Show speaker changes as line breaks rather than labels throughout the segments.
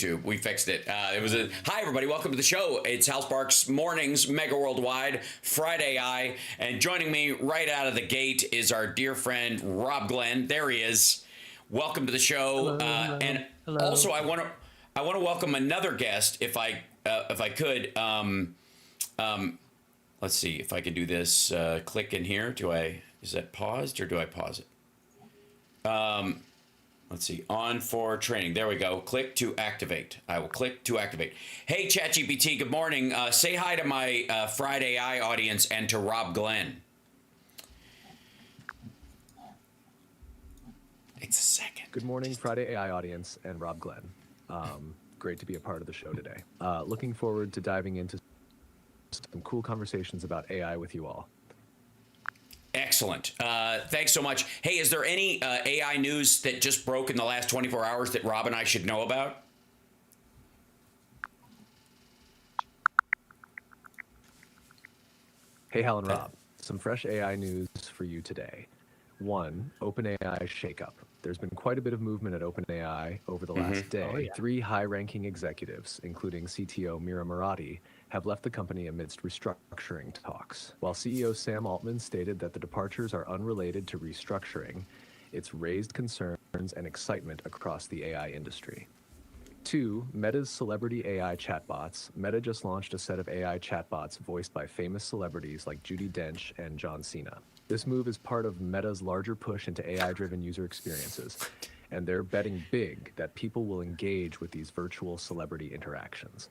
YouTube. We fixed it. Hi, everybody. Welcome to the show. It's Hal Sparks Mornings, Megaworldwide, Friday AI. And joining me right out of the gate is our dear friend, Rob Glenn. There he is. Welcome to the show. Hello. Also, I want to welcome another guest, if I could. Let's see if I can do this. Click in here. Is that paused or do I pause it? Let's see. On for training. There we go. Click to activate. I will click to activate. Hey, ChatGPT. Good morning. Say hi to my Friday AI audience and to Rob Glenn. It's a second.
Good morning, Friday AI audience and Rob Glenn. Great to be a part of the show today. Looking forward to diving into some cool conversations about AI with you all.
Excellent. Thanks so much. Hey, is there any AI news that just broke in the last 24 hours that Rob and I should know about?
Hey, Hal and Rob. Some fresh AI news for you today. 1, OpenAI shakeup. There's been quite a bit of movement at OpenAI over the last day. Oh, yeah. 3 high-ranking executives, including CTO Mira Murati, have left the company amidst restructuring talks. While CEO Sam Altman stated that the departures are unrelated to restructuring, it's raised concerns and excitement across the AI industry. 2, Meta's celebrity AI chatbots. Meta just launched a set of AI chatbots voiced by famous celebrities like Judi Dench and John Cena. This move is part of Meta's larger push into AI-driven user experiences, and they're betting big that people will engage with these virtual celebrity interactions.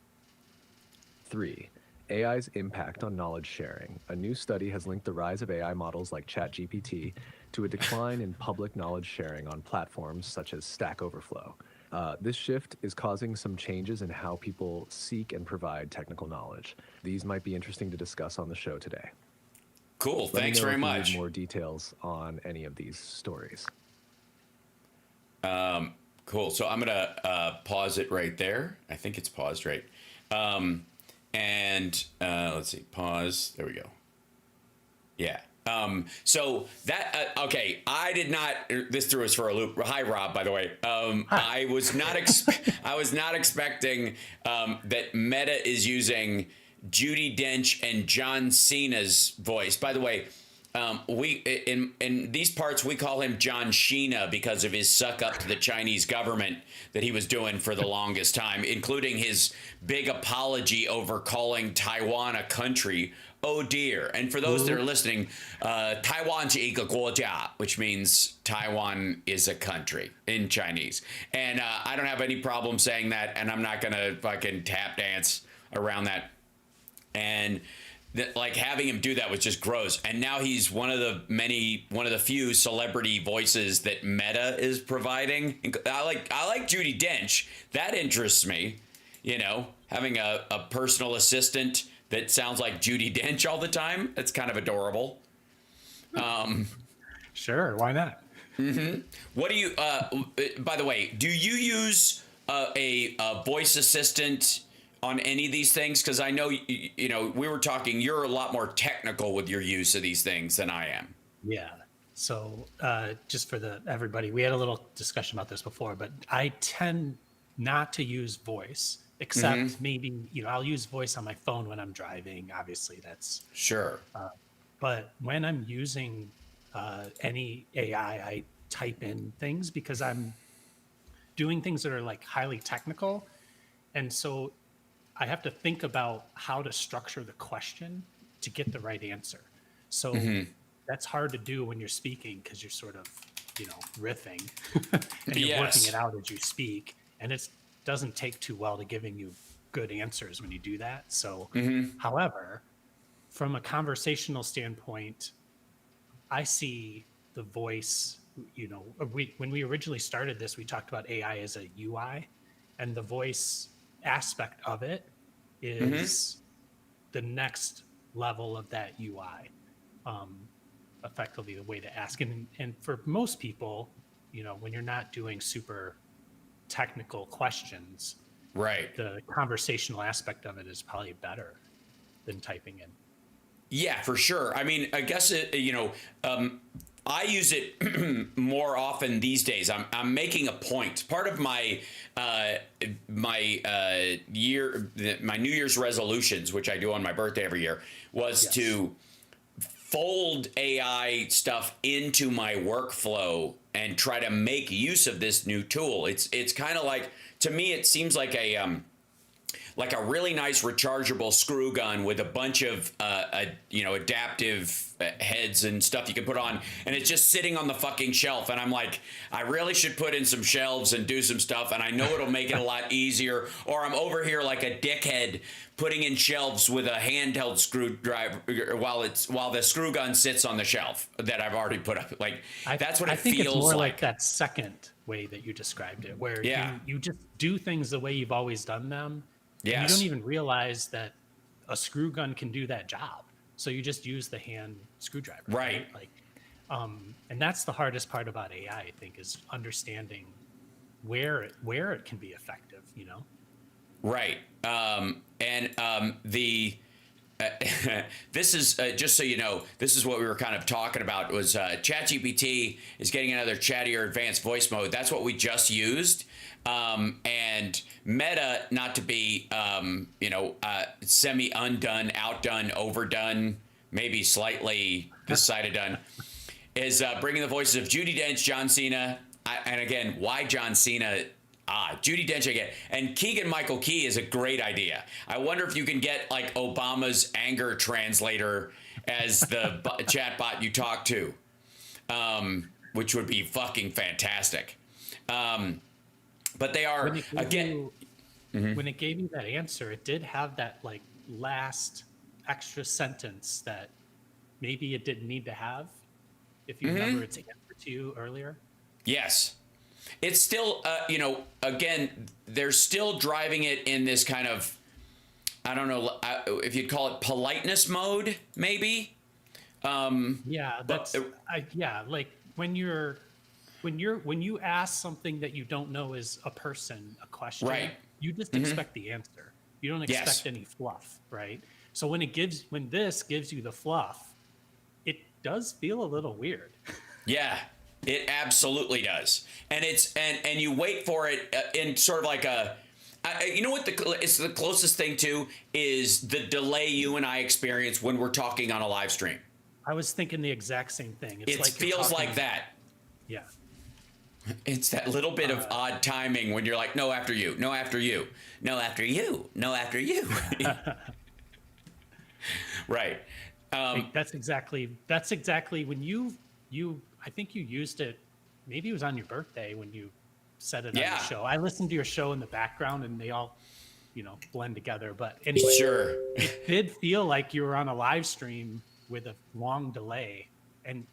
3, AI's impact on knowledge sharing. A new study has linked the rise of AI models like ChatGPT to a decline in public knowledge sharing on platforms such as Stack Overflow. This shift is causing some changes in how people seek and provide technical knowledge. These might be interesting to discuss on the show today.
Cool. Thanks very much.
Let me know if you need more details on any of these stories.
Cool. So I'm going to pause it right there. I think it's paused, right? Let's see. Pause. There we go. Yeah. So that, okay, I did not, this threw us for a loop. Hi, Rob, by the way. I was not expecting that Meta is using Judi Dench and John Cena's voice. By the way, in these parts, we call him John Cena because of his suck up to the Chinese government that he was doing for the longest time, including his big apology over calling Taiwan a country. Oh dear. And for those that are listening, Taiwan 是一个国家, which means Taiwan is a country in Chinese. And I don't have any problem saying that, and I'm not going to fucking tap dance around that. And like having him do that was just gross. And now he's one of the few celebrity voices that Meta is providing. I like Judi Dench. That interests me, you know, having a personal assistant that sounds like Judi Dench all the time. That's kind of adorable.
Sure, why not?
What do you, by the way, do you use a voice assistant on any of these things? Because I know, you know, we were talking, you're a lot more technical with your use of these things than I am.
Yeah. So just for everybody, we had a little discussion about this before, but I tend not to use voice, except maybe, you know, I'll use voice on my phone when I'm driving. Obviously, that's
sure.
But when I'm using any AI, I type in things because I'm doing things that are like highly technical. And so I have to think about how to structure the question to get the right answer. So that's hard to do when you're speaking because you're sort of, you know, riffing and you're working it out as you speak. And it doesn't take too well to giving you good answers when you do that. So, however, from a conversational standpoint, I see the voice, you know, when we originally started this, we talked about AI as a UI, and the voice aspect of it is the next level of that UI, effectively the way to ask. And for most people, you know, when you're not doing super technical questions,
right,
the conversational aspect of it is probably better than typing in.
Yeah, for sure. I mean, I guess, you know, I use it more often these days. I'm making a point. Part of my my New Year's resolutions, which I do on my birthday every year, was to fold AI stuff into my workflow and try to make use of this new tool. It's kind of like, to me, it seems like a really nice rechargeable screw gun with a bunch of adaptive heads and stuff you can put on, and it's just sitting on the fucking shelf. And I'm like, I really should put in some shelves and do some stuff, and I know it'll make it a lot easier. Or I'm over here like a dickhead putting in shelves with a handheld screwdriver while the screw gun sits on the shelf that I've already put up. Like, that's what it feels like.
I think it's more like that second way that you described it, where you just do things the way you've always done them. Yes. And you don't even realize that a screw gun can do that job. So you just use the hand screwdriver.
Right.
Like, and that's the hardest part about AI, I think, is understanding where it can be effective, you know?
Right. This is, just so you know, this is what we were kind of talking about, was ChatGPT is getting another chattier advanced voice mode. That's what we just used. And Meta, not to be, semi-undone, outdone, overdone, maybe slightly this side of done, is bringing the voices of Judi Dench, John Cena, and again, why John Cena? Judi Dench again. And Keegan-Michael Key is a great idea. I wonder if you can get like Obama's anger translator as the chatbot you talk to, which would be fucking fantastic. But they are, again...
When it gave you that answer, it did have that like last extra sentence that maybe it didn't need to have, if you remember its answer to you earlier.
Yes. It's still, again, they're still driving it in this kind of, I don't know if you'd call it politeness mode, maybe.
Like when you ask something that you don't know is a person, a question,
right.
You just expect the answer. You don't expect any fluff, right? So when this gives you the fluff, it does feel a little weird. Yeah.
It absolutely does, and and you wait for it in sort of like a, you know what it's the closest thing to is the delay you and I experience when we're talking on a live stream.
I was thinking the exact same thing.
It feels like that.
Yeah.
It's that little bit of odd timing when you're like, no, after you, no, after you, no, after you, no, after you. Right.
That's exactly when you. I think you used it, maybe it was on your birthday when you said it on the show. I listened to your show in the background and they all, blend together. But anyway,
sure.
It did feel like you were on a live stream with a long delay. And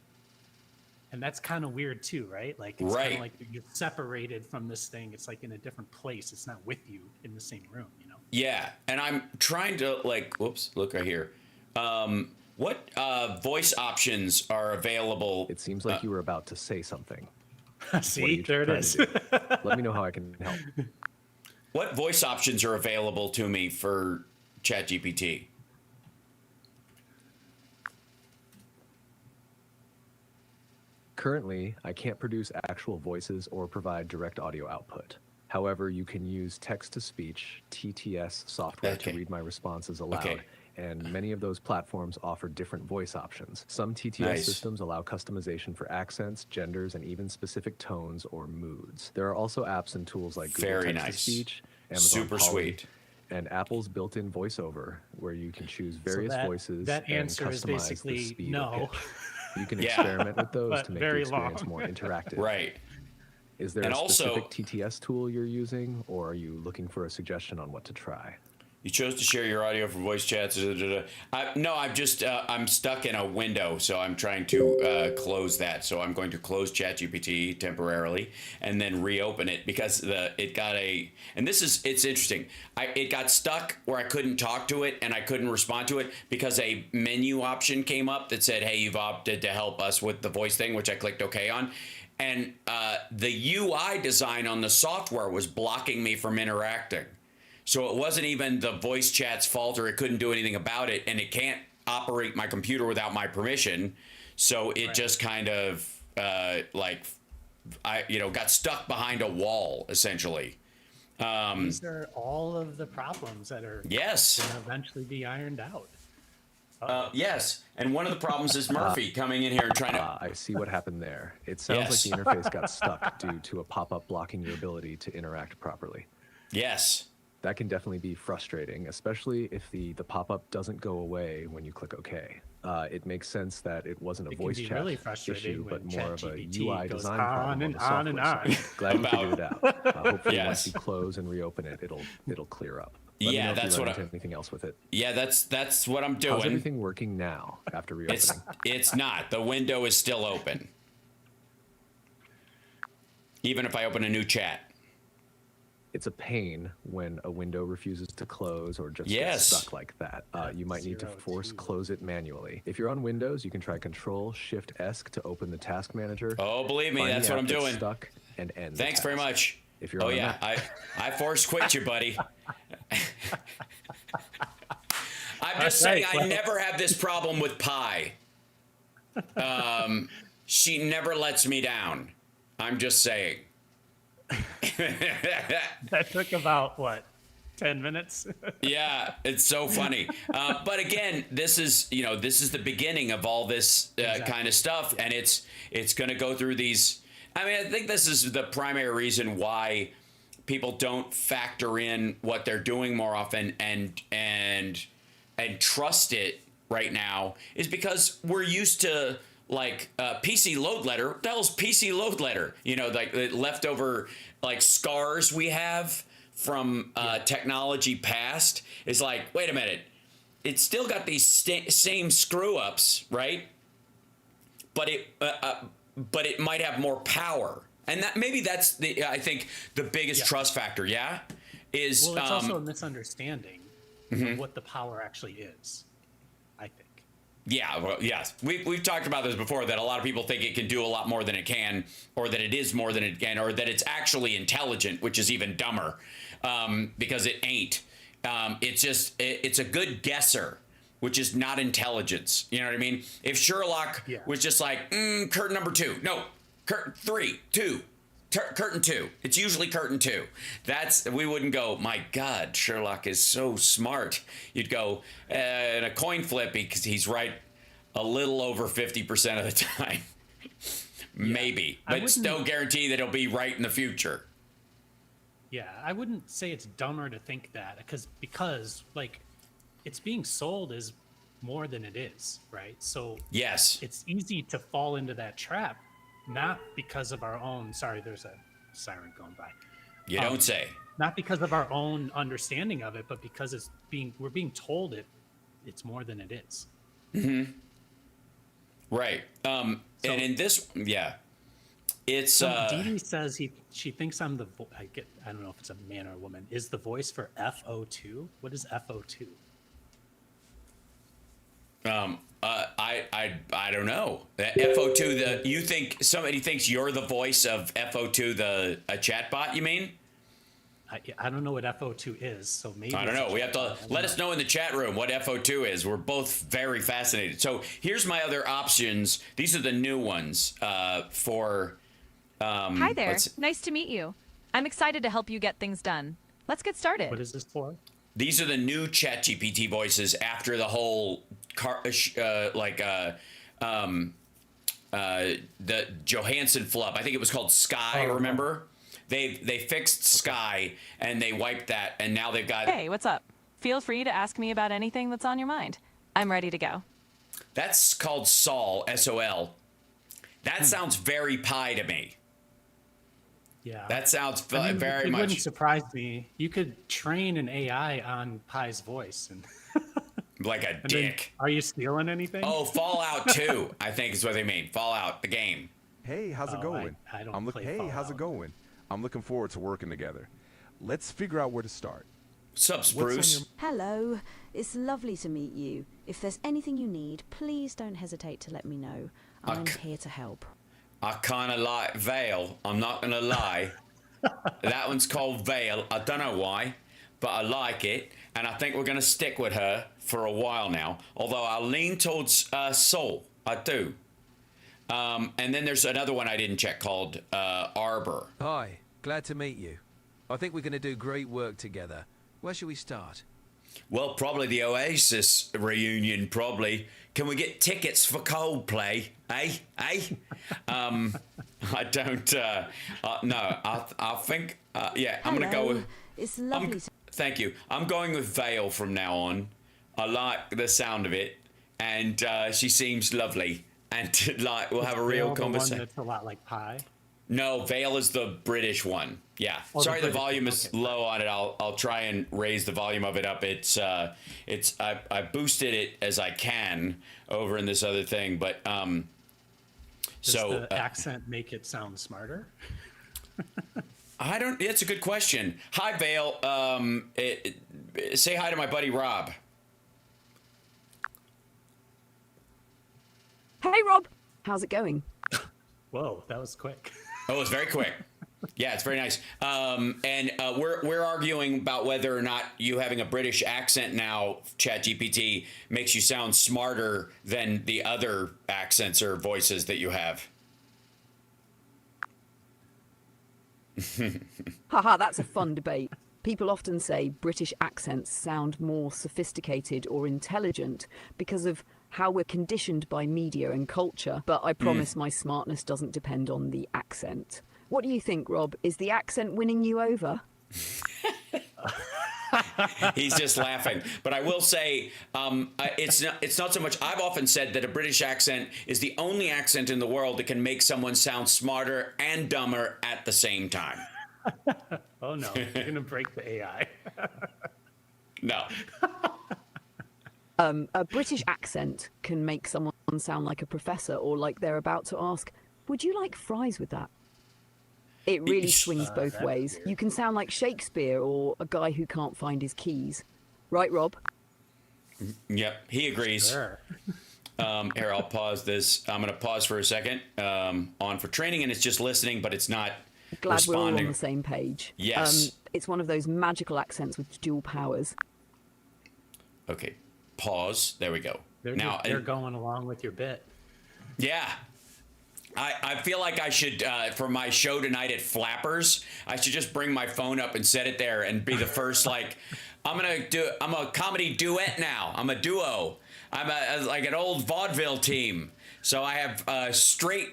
that's kind of weird too, right? Like it's kind of like you're separated from this thing. It's like in a different place. It's not with you in the same room,
Yeah. And I'm trying to look right here. What voice options are available?
It seems like you were about to say something.
See, there it is.
Let me know how I can help.
What voice options are available to me for ChatGPT?
Currently, I can't produce actual voices or provide direct audio output. However, you can use text-to-speech, TTS software to read my responses aloud. And many of those platforms offer different voice options. Some TTS systems allow customization for accents, genders, and even specific tones or moods. There are also apps and tools like Google Text-to-Speech, Amazon
Super
Polly,
sweet,
and Apple's built-in voiceover, where you can choose various voices
that
and
answer is
customize
basically
the speed
no.
or pitch. You can experiment with those to make the experience more interactive.
Right.
Is there a specific TTS tool you're using, or are you looking for a suggestion on what to try?
You chose to share your audio for voice chats. No, I'm just, I'm stuck in a window, so I'm trying to close that. So I'm going to close ChatGPT temporarily and then reopen it because it's interesting. It got stuck where I couldn't talk to it and I couldn't respond to it because a menu option came up that said, hey, you've opted to help us with the voice thing, which I clicked OK on. And the UI design on the software was blocking me from interacting. So it wasn't even the voice chat's fault or it couldn't do anything about it, and it can't operate my computer without my permission. So it just kind of got stuck behind a wall, essentially.
These are all of the problems that are
Yes.
going to eventually be ironed out.
Yes, and one of the problems is Murphy coming in here and trying to.
I see what happened there. It sounds
Yes.
like the interface got stuck due to a pop-up blocking your ability to interact properly.
Yes.
That can definitely be frustrating, especially if the pop-up doesn't go away when you click OK. It makes sense that it wasn't a voice
can be
chat
really frustrating
issue, but
when
more of a
ChatGPT
UI
goes
design
on
problem
and
the
on and
software
on.
side. Glad we figured it out. Hopefully,
Yes.
once you close and reopen it, it'll clear up. Let me
Yeah,
know if you
that's
run
what
into anything else with it.
Yeah, that's what I'm
How's
doing.
everything working now after reopening?
It's not. The window is still open. Even if I open a new chat.
It's a pain when a window refuses to close or just
Yes.
gets stuck like that. You might need to force close it manually. If you're on Windows, you can try Control-Shift-ESC to open the task manager.
Oh, believe me,
Find
that's
the
what I'm
app that's
doing.
Stuck and end the
Thanks very
task.
much.
If you're
Oh
on a
yeah,
Mac,
I force quit you, buddy. I'm just
All
saying,
right,
I
well-
never have this problem with Pi. She never lets me down. I'm just saying.
That took about, what, 10 minutes?
Yeah, it's so funny. But again, this is the beginning of all this kind of stuff, and it's going to go through these. I mean, I think this is the primary reason why people don't factor in what they're doing more often and trust it right now is because we're used to like PC load letter. What the hell's PC load letter? Like the leftover like scars we have from technology past is like, wait a minute, it's still got these same screw ups, right? But it might have more power, and that's I think the biggest trust factor. Yeah, is
Well, it's also a misunderstanding of what the power actually is, I think.
Yeah, well, yes. We've talked about this before, that a lot of people think it can do a lot more than it can, or that it is more than it can, or that it's actually intelligent, which is even dumber, because it ain't. It's a good guesser, which is not intelligence. You know what I mean? If Sherlock was just like, curtain number 2, no, curtain 3, 2, curtain 2. It's usually curtain 2. We wouldn't go, my God, Sherlock is so smart. You'd go, in a coin flip, because he's right a little over 50% of the time. Maybe, but still guarantee that he'll be right in the future.
Yeah, I wouldn't say it's dumber to think that, because like it's being sold as more than it is, right? So
Yes.
it's easy to fall into that trap, not because of our own. Sorry, there's a siren going by.
You don't say.
Not because of our own understanding of it, but because we're being told it's more than it is.
Right. And in this, it's
Dee Dee says she thinks I'm I don't know if it's a man or a woman. Is the voice for FO2? What is FO2?
I don't know. FO2, you think somebody thinks you're the voice of FO2, a chatbot, you mean?
I don't know what FO2 is, so maybe
I don't know. We have to let us know in the chat room what FO2 is. We're both very fascinated. So here's my other options. These are the new ones for.
Hi there. Nice to meet you. I'm excited to help you get things done. Let's get started.
What is this for?
These are the new ChatGPT voices after the whole the Johansson flub. I think it was called Sky. Remember? They fixed Sky and they wiped that, and now they've got.
Hey, what's up? Feel free to ask me about anything that's on your mind. I'm ready to go.
That's called Sol, S-O-L. That sounds very Pi to me.
Yeah.
That sounds
I mean,
very
it
much.
wouldn't surprise me. You could train an AI on Pi's voice, and
Like a
then,
dick.
are you stealing anything?
Oh, Fallout 2, I think is what they mean. Fallout, the game.
Hey, how's it going?
I don't play
how's it
Fallout.
going? I'm looking forward to working together. Let's figure out where to start.
Sup, Spruce?
Hello, it's lovely to meet you. If there's anything you need, please don't hesitate to let me know. I'm here to help.
I kind of like Vale. I'm not going to lie. That one's called Vale. I don't know why, but I like it. And I think we're going to stick with her for a while now. Although I lean towards Soul. I do. And then there's another one I didn't check called Arbor.
Hi, glad to meet you. I think we're going to do great work together. Where should we start?
Well, probably the Oasis reunion, probably. Can we get tickets for Coldplay? I don't, no, I think, yeah, I'm going to go with...
It's lovely.
Thank you. I'm going with Vale from now on. I like the sound of it, and she seems lovely. And like, we'll have a real conversation.
The one that's a lot like pie.
No, Vale is the British one. Yeah.
Oh,
sorry, the volume is low on it. I'll try and raise the volume of it up. I boosted it as I can over in this other thing, but
Does the accent make it sound smarter?
I don't. It's a good question. Hi, Vale. Say hi to my buddy Rob.
Hey, Rob. How's it going?
Whoa, that was quick.
Oh, it was very quick. Yeah, it's very nice. And we're arguing about whether or not you having a British accent now, ChatGPT, makes you sound smarter than the other accents or voices that you have.
Haha, that's a fun debate. People often say British accents sound more sophisticated or intelligent because of how we're conditioned by media and culture, but I promise my smartness doesn't depend on the accent. What do you think, Rob? Is the accent winning you over?
He's just laughing. But I will say, it's not so much. I've often said that a British accent is the only accent in the world that can make someone sound smarter and dumber at the same time.
Oh no, you're gonna break the AI.
No.
A British accent can make someone sound like a professor or like they're about to ask, would you like fries with that? It really swings both ways.
Weird.
You can sound like Shakespeare or a guy who can't find his keys. Right, Rob?
Yep, he agrees.
Sure.
Here, I'll pause this. I'm going to pause for a second on for training, and it's just listening, but it's not
Glad
responding.
we're all on the same page.
Yes.
It's one of those magical accents with dual powers.
Okay, pause. There we go.
They're going along with your bit.
Yeah. I feel like I should, for my show tonight at Flappers, I should just bring my phone up and set it there and be the first, like, I'm a comedy duet now. I'm a duo. I'm like an old vaudeville team. So I have a straight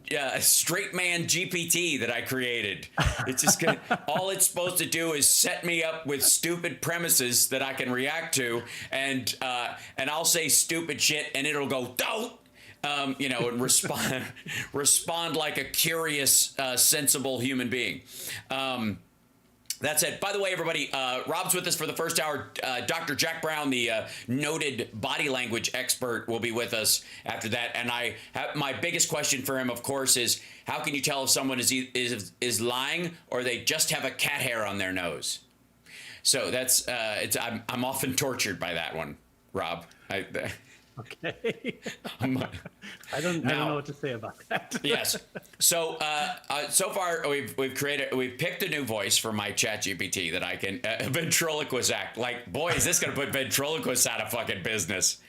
man GPT that I created. It's just gonna, all it's supposed to do is set me up with stupid premises that I can react to, and I'll say stupid shit and it'll go, don't. And respond like a curious, sensible human being. That's it. By the way, everybody, Rob's with us for the first hour. Dr. Jack Brown, the noted body language expert, will be with us after that. And my biggest question for him, of course, is how can you tell if someone is lying or they just have a cat hair on their nose? So that's I'm often tortured by that one, Rob.
Okay. I don't know what to say about that.
Yes. So so far we've picked a new voice for my ChatGPT that I can ventriloquist act. Like, boy, is this going to put ventriloquists out of fucking business.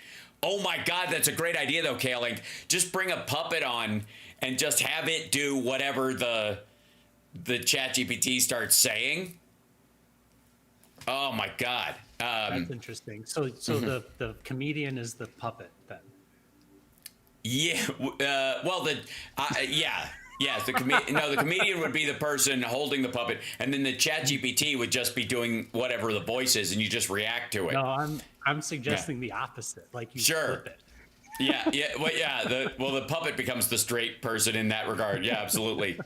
Oh my God, that's a great idea though, Kaling. Just bring a puppet on and just have it do whatever the ChatGPT starts saying. Oh my God.
That's interesting. So the comedian is the puppet then.
Yeah. Yes. The comedian would be the person holding the puppet, and then the ChatGPT would just be doing whatever the voice is, and you just react to it.
No, I'm suggesting the opposite. Like you flip it.
Yeah. Well, yeah. The puppet becomes the straight person in that regard. Yeah, absolutely.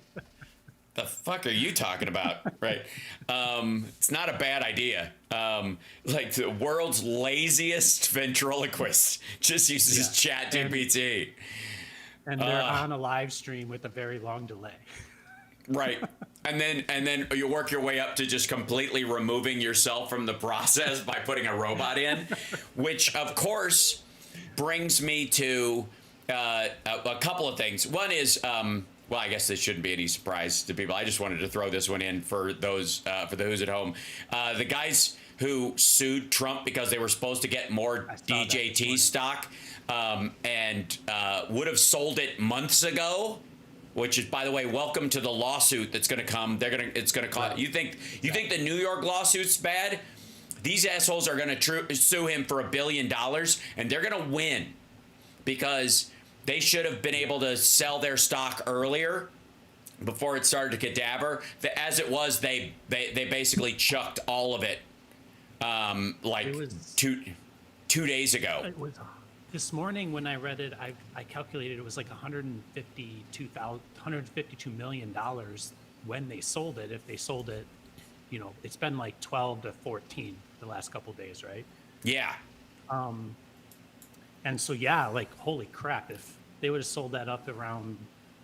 The fuck are you talking about? Right. It's not a bad idea. Like the world's laziest ventriloquist just uses ChatGPT.
And they're on a live stream with a very long delay.
Right. And then you work your way up to just completely removing yourself from the process by putting a robot in, which of course brings me to a couple of things. One is, well, I guess this shouldn't be any surprise to people. I just wanted to throw this one in for those at home. The guys who sued Trump because they were supposed to get more DJT stock, and would have sold it months ago. Which is, by the way, welcome to the lawsuit that's going to come. It's going to cost. You think the New York lawsuit's bad? These assholes are going to sue him for $1 billion, and they're going to win because they should have been able to sell their stock earlier before it started to cadaver. As it was, they basically chucked all of it, it was, two days ago.
It was, this morning when I read it, I calculated it was like $152 million when they sold it. If they sold it, it's been like 12 to 14 the last couple of days, right?
Yeah.
And so, yeah, like, holy crap, if they would have sold that up around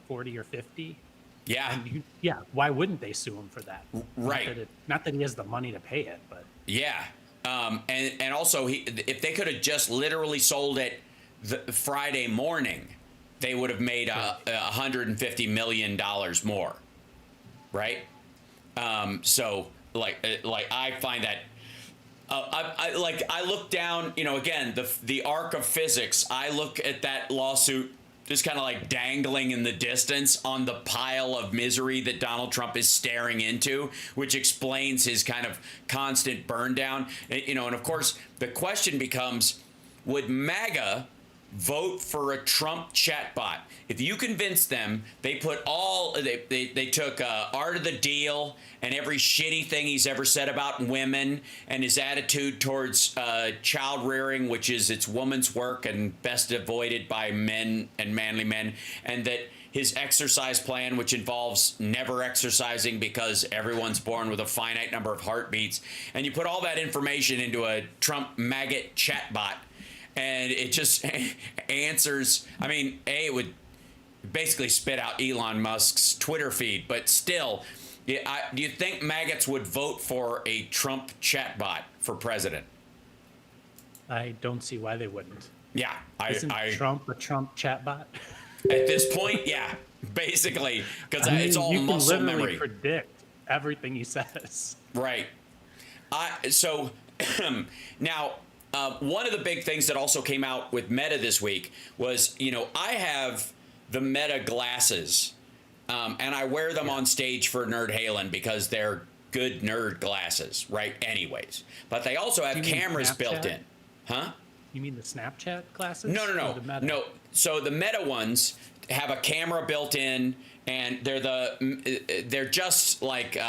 40 or 50.
Yeah.
Why wouldn't they sue him for that?
Right.
Not that he has the money to pay it, but.
Yeah. And also, if they could have just literally sold it the Friday morning, they would have made $150 million more, right? So I find that I look down, again, the arc of physics. I look at that lawsuit just kind of like dangling in the distance on the pile of misery that Donald Trump is staring into, which explains his kind of constant burn down. And of course, the question becomes, would MAGA vote for a Trump chatbot? If you convince them, they put they took Art of the Deal and every shitty thing he's ever said about women and his attitude towards child rearing, which is it's woman's work and best avoided by men and manly men, and that his exercise plan, which involves never exercising because everyone's born with a finite number of heartbeats, and you put all that information into a Trump maggot chatbot, and it just answers. I mean, it would basically spit out Elon Musk's Twitter feed, but still, do you think maggots would vote for a Trump chatbot for president?
I don't see why they wouldn't.
Yeah.
Isn't Trump a Trump chatbot?
At this point, yeah, basically, because it's all muscle memory.
You can literally predict everything he says.
Right. So now, one of the big things that also came out with Meta this week was, I have the Meta glasses, and I wear them on stage for Nerd Halen because they're good nerd glasses, right? Anyways, but they also have cameras built in. Huh?
You mean the Snapchat glasses?
No. So the Meta ones have a camera built in, and they're just like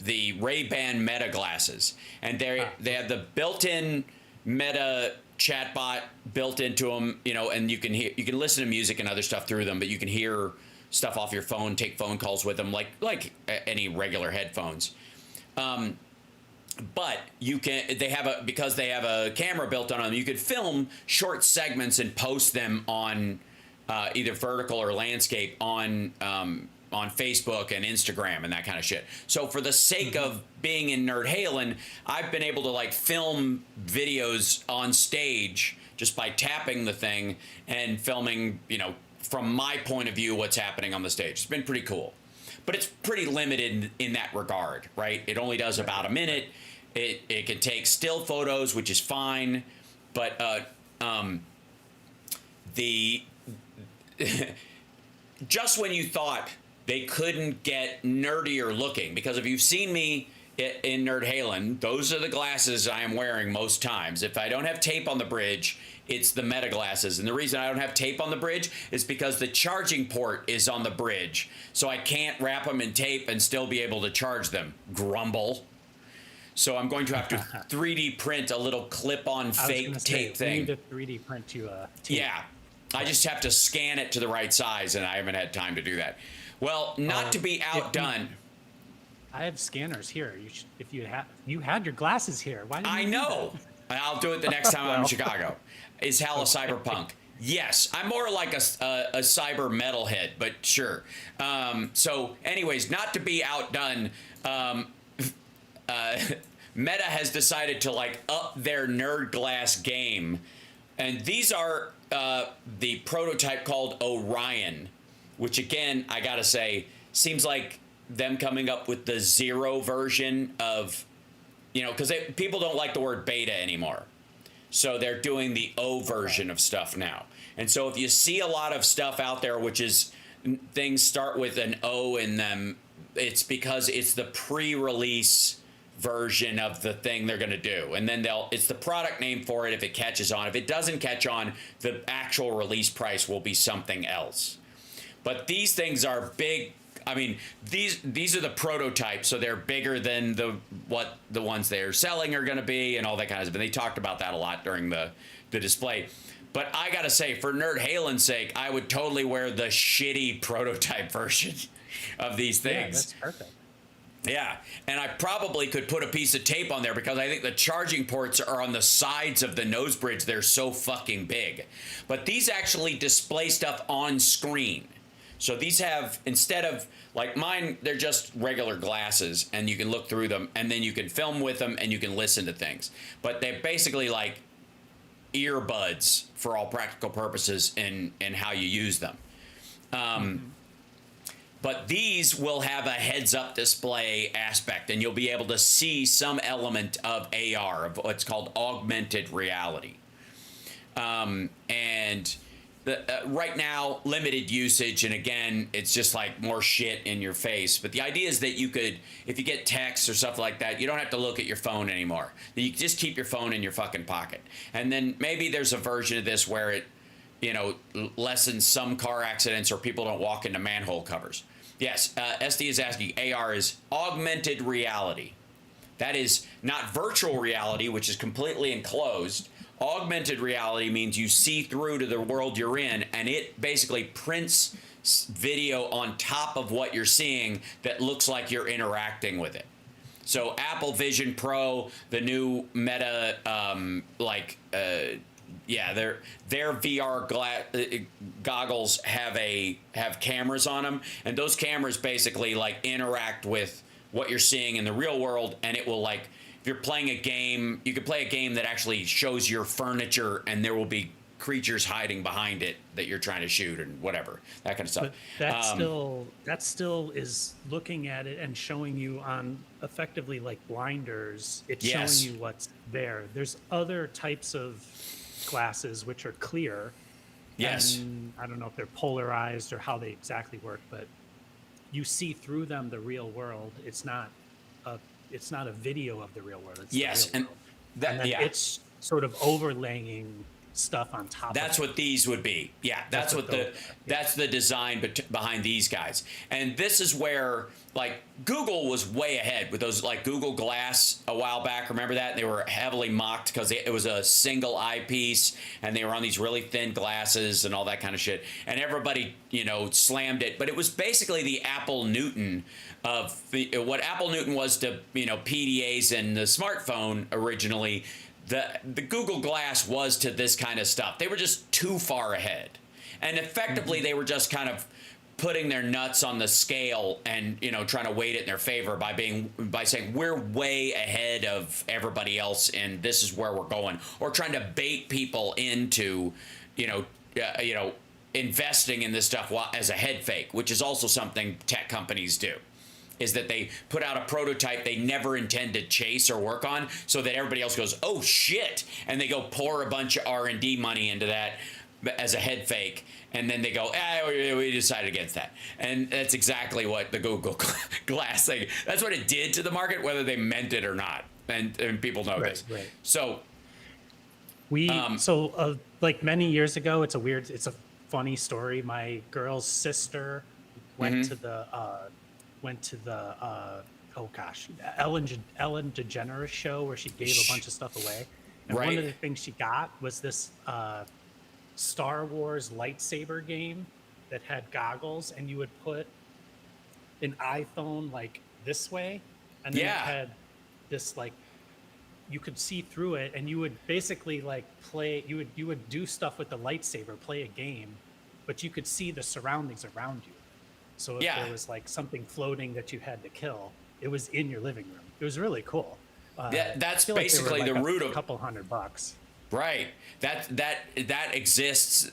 the Ray-Ban Meta glasses, and they have the built-in Meta chatbot built into them, and you can listen to music and other stuff through them, but you can hear stuff off your phone, take phone calls with them, like any regular headphones. But because they have a camera built on them, you could film short segments and post them on either vertical or landscape on Facebook and Instagram and that kind of shit. So for the sake of being in Nerd Halen, I've been able to film videos on stage just by tapping the thing and filming, from my point of view, what's happening on the stage. It's been pretty cool. But it's pretty limited in that regard, right? It only does about a minute. It can take still photos, which is fine. But just when you thought they couldn't get nerdier looking, because if you've seen me in Nerd Halen, those are the glasses I am wearing most times. If I don't have tape on the bridge, it's the Meta glasses. And the reason I don't have tape on the bridge is because the charging port is on the bridge. So I can't wrap them in tape and still be able to charge them. Grumble. So I'm going to have to 3D print a little clip-on fake tape thing.
We need to 3D print you a tape.
Yeah. I just have to scan it to the right size, and I haven't had time to do that. Well, not to be outdone.
I have scanners here. If you had your glasses here. Why didn't you do
know.
that?
I'll do it the next time I'm in Chicago. Is hella cyberpunk. Yes, I'm more like a cyber metalhead, but sure. So anyways, not to be outdone, Meta has decided to up their nerd glass game. And these are the prototype called Orion, which again, I gotta say, seems like them coming up with the zero version of you know, because people don't like the word beta anymore. So they're doing the O version of stuff now. And so if you see a lot of stuff out there, which is things start with an O in them, it's because it's the pre-release version of the thing they're going to do. And then it's the product name for it if it catches on. If it doesn't catch on, the actual release price will be something else. But these things are big. I mean, these are the prototypes, so they're bigger than what the ones they're selling are going to be and all that kind of stuff. And they talked about that a lot during the display. But I got to say, for Nerd Halen's sake, I would totally wear the shitty prototype version of these things.
Yeah, that's perfect.
Yeah, and I probably could put a piece of tape on there because I think the charging ports are on the sides of the nose bridge. They're so fucking big. But these actually display stuff on screen. So these have, instead of, like mine, they're just regular glasses, and you can look through them, and then you can film with them, and you can listen to things. But they're basically like earbuds for all practical purposes in how you use them. But these will have a heads-up display aspect, and you'll be able to see some element of AR, of what's called augmented reality. And right now, limited usage, and again, it's just like more shit in your face. But the idea is that you could, if you get texts or stuff like that, you don't have to look at your phone anymore. You just keep your phone in your fucking pocket. And then maybe there's a version of this where it, you know, lessens some car accidents or people don't walk into manhole covers. Yes, SD is asking, AR is augmented reality. That is not virtual reality, which is completely enclosed. Augmented reality means you see through to the world you're in, and it basically prints video on top of what you're seeing that looks like you're interacting with it. So Apple Vision Pro, the new Meta, their VR goggles have cameras on them, and those cameras basically like interact with what you're seeing in the real world, and it will, like, if you're playing a game, you could play a game that actually shows your furniture, and there will be creatures hiding behind it that you're trying to shoot and whatever, that kind of stuff.
But that still is looking at it and showing you on effectively like blinders. It's showing you what's there. There's other types of glasses which are clear.
Yes.
And I don't know if they're polarized or how they exactly work, but you see through them the real world. It's not a video of the real world. It's the real
and
world.
that,
And then it's sort of overlaying stuff on top.
That's
of
what these would be. Yeah, that's the design behind these guys. And this is where, like, Google was way ahead with those, like, Google Glass a while back. Remember that? They were heavily mocked because it was a single eyepiece, and they were on these really thin glasses and all that kind of shit. And everybody, you know, slammed it. But it was basically the Apple Newton of what Apple Newton was to, you know, PDAs and the smartphone originally. The Google Glass was to this kind of stuff. They were just too far ahead. And effectively, they were just kind of putting their nuts on the scale and, you know, trying to weight it in their favor by saying we're way ahead of everybody else and this is where we're going, or trying to bait people into, investing in this stuff as a head fake, which is also something tech companies do. Is that they put out a prototype they never intend to chase or work on, so that everybody else goes, oh shit, and they go pour a bunch of R&D money into that as a head fake, and then they go, we decided against that. And that's exactly what the Google Glass thing, that's what it did to the market, whether they meant it or not. And people know this. Right. So
like many years ago, it's a funny story. My girl's sister went to the Ellen DeGeneres show where she gave a bunch of stuff away. And one of the things she got was this Star Wars lightsaber game that had goggles, and you would put an iPhone like this way, and then it had this, like, you could see through it, and you would basically like play, you would do stuff with the lightsaber, play a game, but you could see the surroundings around you. So if there was like something floating that you had to kill, it was in your living room. It was really cool.
That's basically the root of
a couple $100.
Right. That exists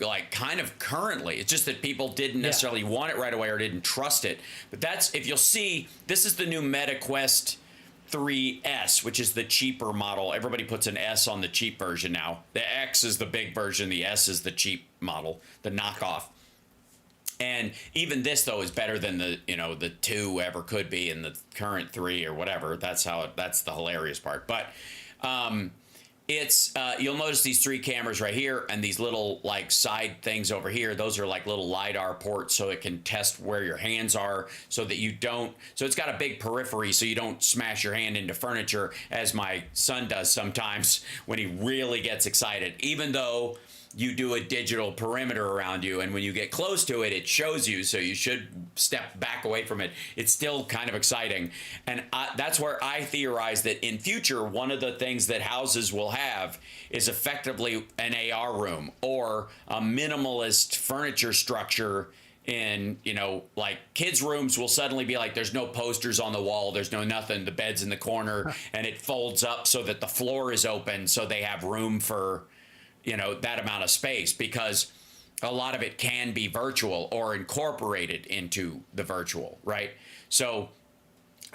like kind of currently. It's just that people didn't necessarily want it right away or didn't trust it. But that's, if you'll see, this is the new Meta Quest 3S, which is the cheaper model. Everybody puts an S on the cheap version now. The X is the big version. The S is the cheap model, the knockoff. And even this, though, is better than the, the 2 ever could be in the current 3 or whatever. That's the hilarious part. But it's you'll notice these 3 cameras right here and these little like side things over here. Those are like little LiDAR ports, so it can test where your hands are, so that you don't. So it's got a big periphery, so you don't smash your hand into furniture, as my son does sometimes when he really gets excited. Even though you do a digital perimeter around you, and when you get close to it, it shows you, so you should step back away from it. It's still kind of exciting. And that's where I theorize that in future, one of the things that houses will have is effectively an AR room, or a minimalist furniture structure. In, like kids' rooms will suddenly be like, there's no posters on the wall, there's no nothing, the bed's in the corner, and it folds up so that the floor is open, so they have room for that amount of space, because a lot of it can be virtual or incorporated into the virtual, right? So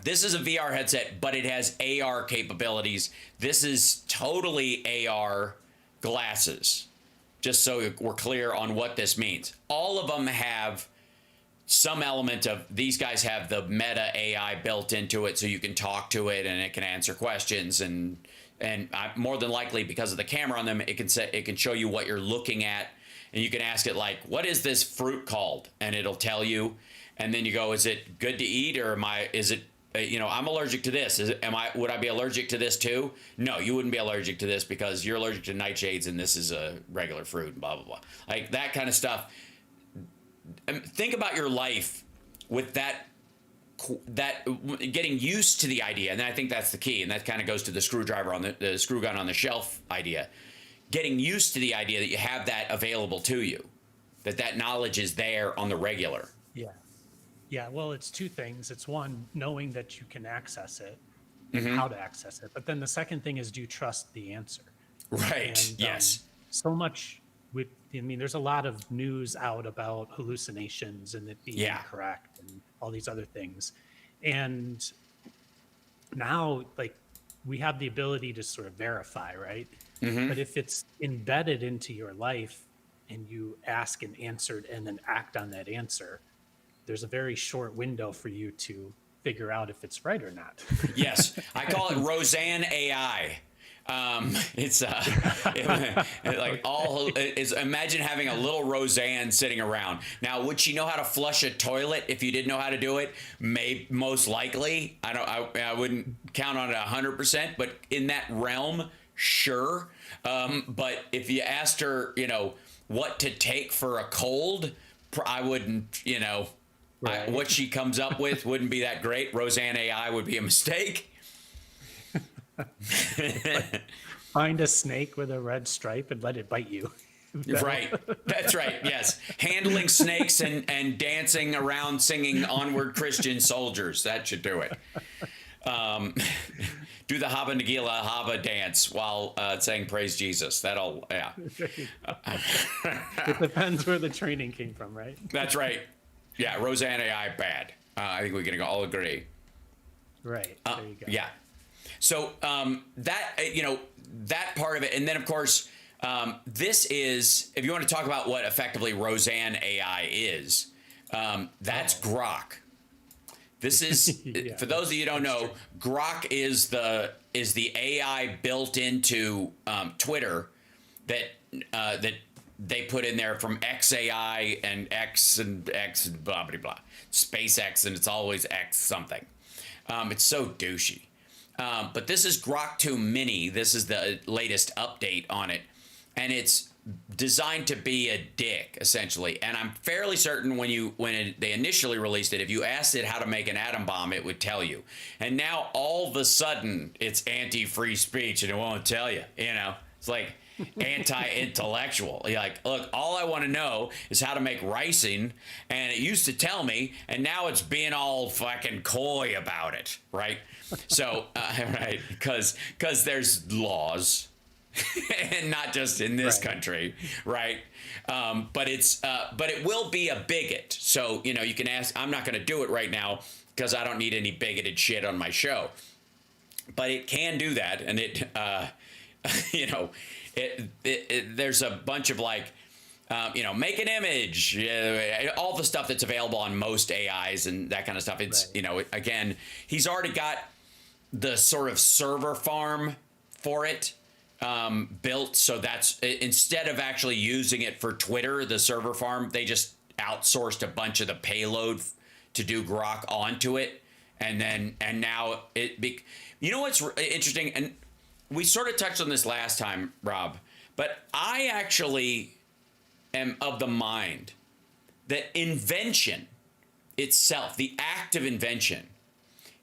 this is a VR headset, but it has AR capabilities. This is totally AR glasses, just so we're clear on what this means. All of them have some element of, these guys have the Meta AI built into it, so you can talk to it and it can answer questions, and more than likely, because of the camera on them, it can show you what you're looking at, and you can ask it like, what is this fruit called? And it'll tell you, and then you go, is it good to eat, or is it, I'm allergic to this. Would I be allergic to this too? No, you wouldn't be allergic to this because you're allergic to nightshades and this is a regular fruit, and blah, blah, blah. Like that kind of stuff. Think about your life with that getting used to the idea, and I think that's the key, and that kind of goes to the screwdriver on the screw gun on the shelf idea. Getting used to the idea that you have that available to you, that knowledge is there on the regular.
Yeah, well, it's 2 things. It's one, knowing that you can access it, and how to access it. But then the second thing is, do you trust the answer?
Right.
And,
yes.
So much there's a lot of news out about hallucinations and it being incorrect and all these other things. And now, like, we have the ability to sort of verify, right? But if it's embedded into your life and you ask and answered and then act on that answer, there's a very short window for you to figure out if it's right or not.
Yes. I call it Roseanne AI. It's like imagine having a little Roseanne sitting around. Now, would she know how to flush a toilet if you didn't know how to do it? Most likely. I wouldn't count on it 100%, but in that realm, sure. But if you asked her, what to take for a cold, I wouldn't,
Right.
what she comes up with wouldn't be that great. Roseanne AI would be a mistake.
Find a snake with a red stripe and let it bite you.
Right. That's right. Yes. Handling snakes and dancing around singing Onward Christian Soldiers. That should do it. Do the Hava Nagila Hava dance while saying Praise Jesus. That'll, yeah.
It depends where the training came from, right?
That's right. Yeah. Roseanne AI, bad. I think we can all agree.
Right. There you go.
Yeah. So that part of it. And then, of course, this is, if you want to talk about what effectively Roseanne AI is, that's Grok. This is, for those of you who don't know, Grok is the AI built into Twitter that they put in there from XAI and X and blah, blah, blah. SpaceX, and it's always X something. It's so douchey. But this is Grok 2 Mini. This is the latest update on it. And it's designed to be a dick, essentially. And I'm fairly certain they initially released it, if you asked it how to make an atom bomb, it would tell you. And now all of a sudden it's anti-free speech and it won't tell you. It's like anti-intellectual. You're like, look, all I want to know is how to make ricin, and it used to tell me, and now it's being all fucking coy about it, right? So, right, because there's laws, and not just in this country, right? But it will be a bigot. So, you can ask. I'm not going to do it right now because I don't need any bigoted shit on my show. but it can do that, and it you know, there's a bunch of like, you know, make an image, all the stuff that's available on most AIs and that kind of stuff. It's, you know, again, he's already got the sort of server farm for it built. So that's, instead of actually using it for Twitter, the server farm, they just outsourced a bunch of the payload to do Grok onto it. And now you know what's interesting? And we sort of touched on this last time, Rob, but I actually am of the mind that invention itself, the act of invention,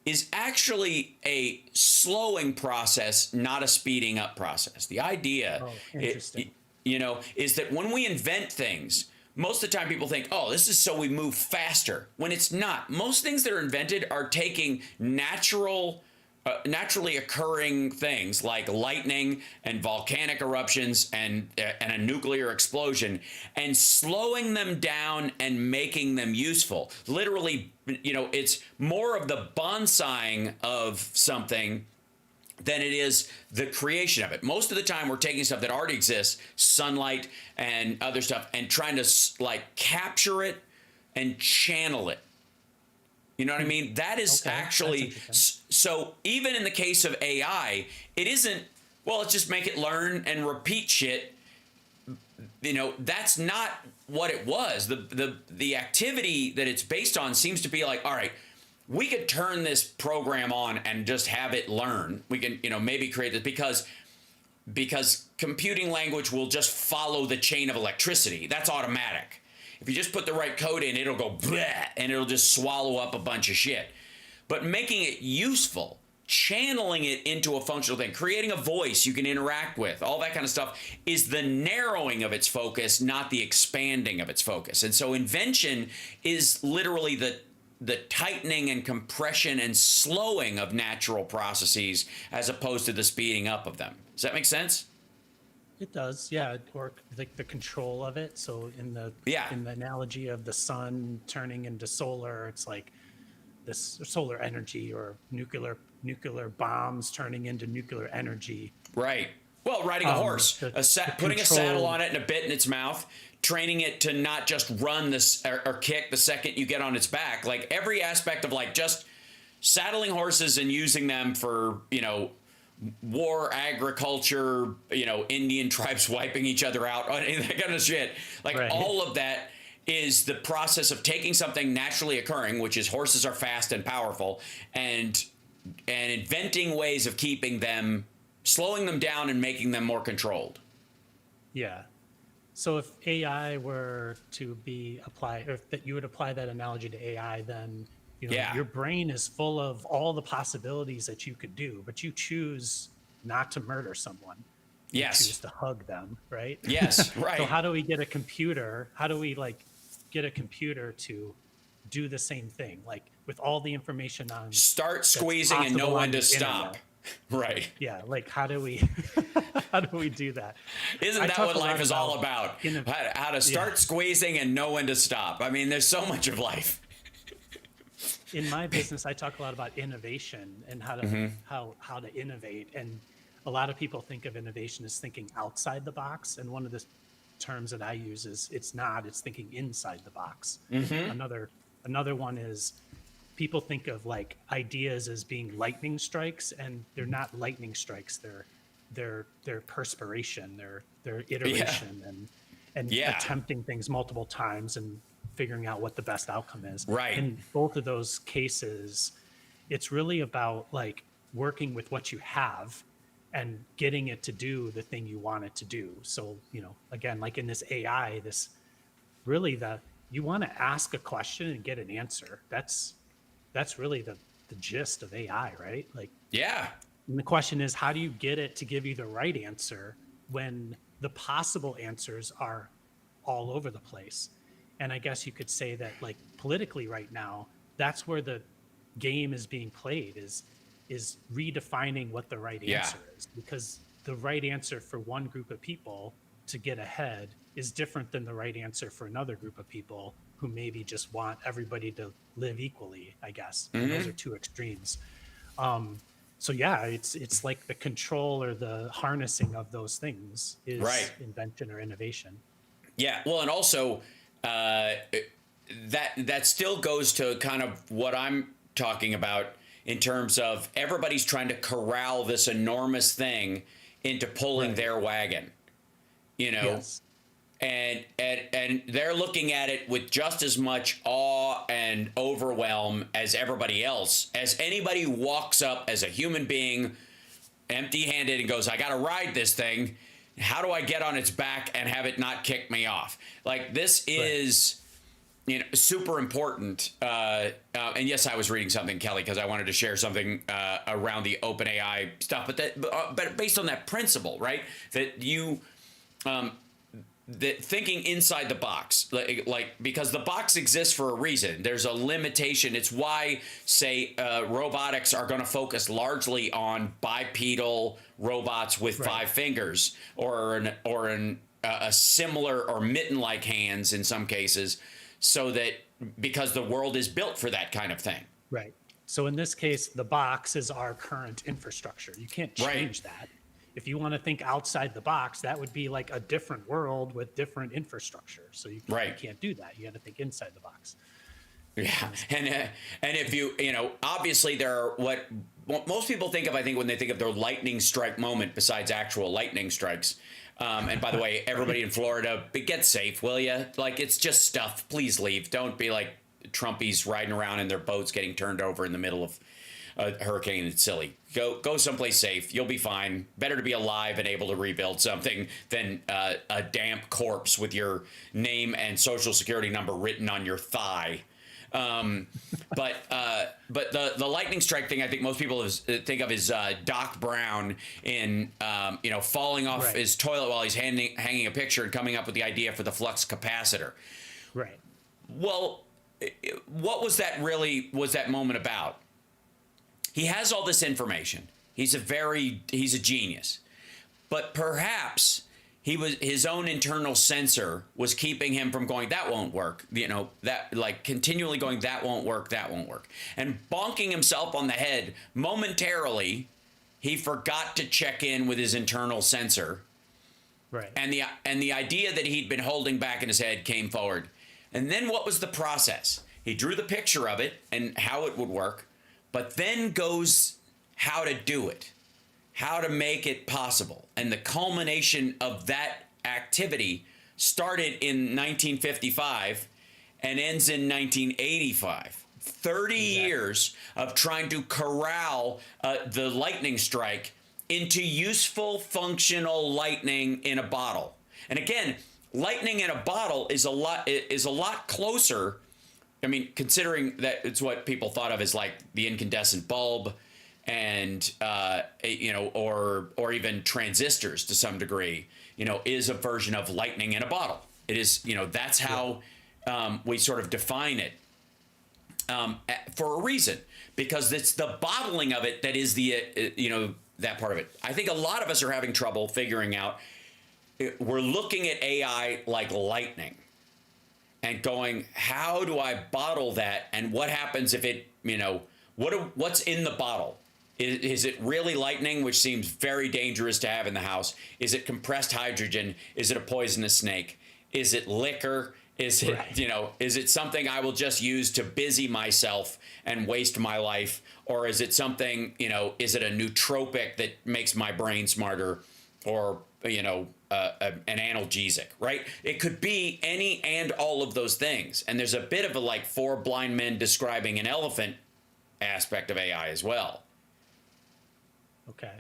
is actually a slowing process, not a speeding up process. The idea, you know, is that when we invent things, most of the time people think, oh, this is so we move faster, when it's not. Most things that are invented are taking naturally occurring things like lightning and volcanic eruptions and a nuclear explosion and slowing them down and making them useful. Literally, you know, it's more of the bonsaiing of something than it is the creation of it. Most of the time we're taking stuff that already exists, sunlight and other stuff, and trying to like capture it and channel it. You know what I mean? That is actually, so even in the case of AI, it isn't, well, let's just make it learn and repeat shit. You know, that's not what it was. The activity that it's based on seems to be like, all right, we could turn this program on and just have it learn. We can, you know, maybe create this because computing language will just follow the chain of electricity. That's automatic. If you just put the right code in, it'll go bleh, and it'll just swallow up a bunch of shit. But making it useful, channeling it into a functional thing, creating a voice you can interact with, all that kind of stuff is the narrowing of its focus, not the expanding of its focus. And so invention is literally the tightening and compression and slowing of natural processes as opposed to the speeding up of them. Does that make sense?
It does, yeah, or like the control of it. So in the analogy of the sun turning into solar, it's like this solar energy, or nuclear bombs turning into nuclear energy.
Right. Well, riding a horse, putting a saddle on it and a bit in its mouth, training it to not just run this or kick the second you get on its back. Like every aspect of like just saddling horses and using them for, you know, war, agriculture, you know, Indian tribes wiping each other out, that kind of shit. Like all of that is the process of taking something naturally occurring, which is horses are fast and powerful, and inventing ways of keeping them, slowing them down and making them more controlled.
Yeah. So if AI were to be applied, or if that you would apply that analogy to AI, then you know, your brain is full of all the possibilities that you could do, but you choose not to murder someone. You choose to hug them, right?
Yes, right.
So how do we get a computer? How do we like get a computer to do the same thing? Like with all the information on,
start squeezing and know when to stop. Right.
Yeah. Like how do we do that?
Isn't that what life is all about? How to start squeezing and know when to stop. I mean, there's so much of life.
In my business, I talk a lot about innovation and how to innovate. And a lot of people think of innovation as thinking outside the box. And one of the terms that I use is it's thinking inside the box. Another one is people think of like ideas as being lightning strikes, and they're not lightning strikes. They're perspiration, they're iteration and attempting things multiple times and figuring out what the best outcome is.
Right.
In both of those cases, it's really about like working with what you have and getting it to do the thing you want it to do. So, you know, again, like in this AI, you want to ask a question and get an answer. That's really the gist of AI, right? Like, yeah. And the question is, how do you get it to give you the right answer when the possible answers are all over the place? And I guess you could say that like politically right now, that's where the game is being played, is redefining what the right answer is, because the right answer for one group of people to get ahead is different than the right answer for another group of people who maybe just want everybody to live equally, I guess. And those are two extremes. So yeah, it's like the control or the harnessing of those things is invention or innovation.
Yeah. Well, and also that still goes to kind of what I'm talking about in terms of everybody's trying to corral this enormous thing into pulling their wagon, you know.
Yes.
And they're looking at it with just as much awe and overwhelm as everybody else. As anybody who walks up as a human being, empty-handed, and goes, "I got to ride this thing. How do I get on its back and have it not kick me off?" Like, this is, you know, super important. And yes, I was reading something, Kelly, because I wanted to share something around the OpenAI stuff. But based on that principle, right? That you. The thinking inside the box, like because the box exists for a reason. There's a limitation. It's why, say, robotics are going to focus largely on bipedal robots with 5 fingers, or a similar or mitten-like hands in some cases, so that because the world is built for that kind of thing.
Right. So in this case, the box is our current infrastructure. You can't change that. If you want to think outside the box, that would be like a different world with different infrastructure. So you can't do that. You got to think inside the box.
Yeah, and if you know, obviously there are what most people think of, I think, when they think of their lightning strike moment, besides actual lightning strikes. And by the way, everybody in Florida, get safe, will you? Like, it's just stuff. Please leave. Don't be like Trumpies riding around in their boats getting turned over in the middle of a hurricane. It's silly. Go someplace safe. You'll be fine. Better to be alive and able to rebuild something than a damp corpse with your name and social security number written on your thigh. But the lightning strike thing, I think most people think of is Doc Brown in falling off his toilet while he's hanging a picture and coming up with the idea for the flux capacitor.
Right.
Well, what was that moment about? He has all this information. He's a genius. But perhaps his own internal censor was keeping him from going, that won't work. You know, that, like, continually going, that won't work, that won't work. And bonking himself on the head momentarily, he forgot to check in with his internal censor.
Right.
And the idea that he'd been holding back in his head came forward. And then what was the process? He drew the picture of it and how it would work, but then goes how to do it, how to make it possible. And the culmination of that activity started in 1955 and ends in 1985. 30 years of trying to corral the lightning strike into useful, functional lightning in a bottle. And again, lightning in a bottle is a lot closer. I mean, considering that it's what people thought of as like the incandescent bulb, and or even transistors to some degree, is a version of lightning in a bottle. It is, that's how we sort of define it for a reason, because it's the bottling of it that is the that part of it. I think a lot of us are having trouble figuring out. We're looking at AI like lightning and going, how do I bottle that? And what happens if it, what's in the bottle? Is it really lightning, which seems very dangerous to have in the house? Is it compressed hydrogen? Is it a poisonous snake? Is it liquor? Is it, is it something I will just use to busy myself and waste my life? Or is it something, is it a nootropic that makes my brain smarter? Or, an analgesic, right? It could be any and all of those things. And there's a bit of a like four blind men describing an elephant aspect of AI as well.
Okay.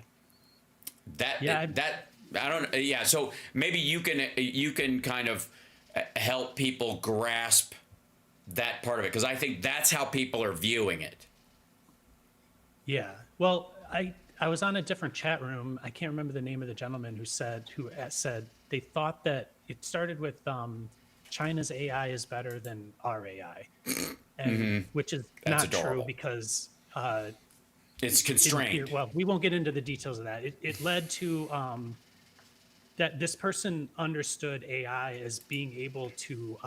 So maybe you can kind of help people grasp that part of it, because I think that's how people are viewing it. Yeah.
Well, I was on a different chat room. I can't remember the name of the gentleman who said they thought that it started with China's AI is better than our AI, and which is that's not adorable. True, because
it's constrained.
Well, we won't get into the details of that. It led to that this person understood AI as being able to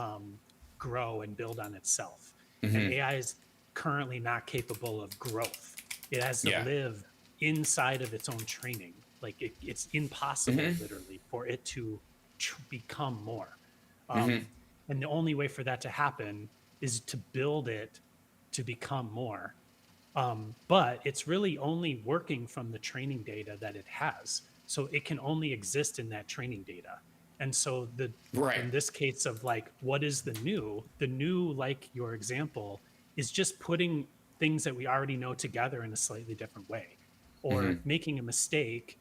grow and build on itself. And AI is currently not capable of growth. It has to live inside of its own training. Like it's impossible, literally, for it to become more. And the only way for that to happen is to build it to become more. But it's really only working from the training data that it has. So it can only exist in that training data. And so in this case of like, what is the new, like your example, is just putting things that we already know together in a slightly different way, or making a mistake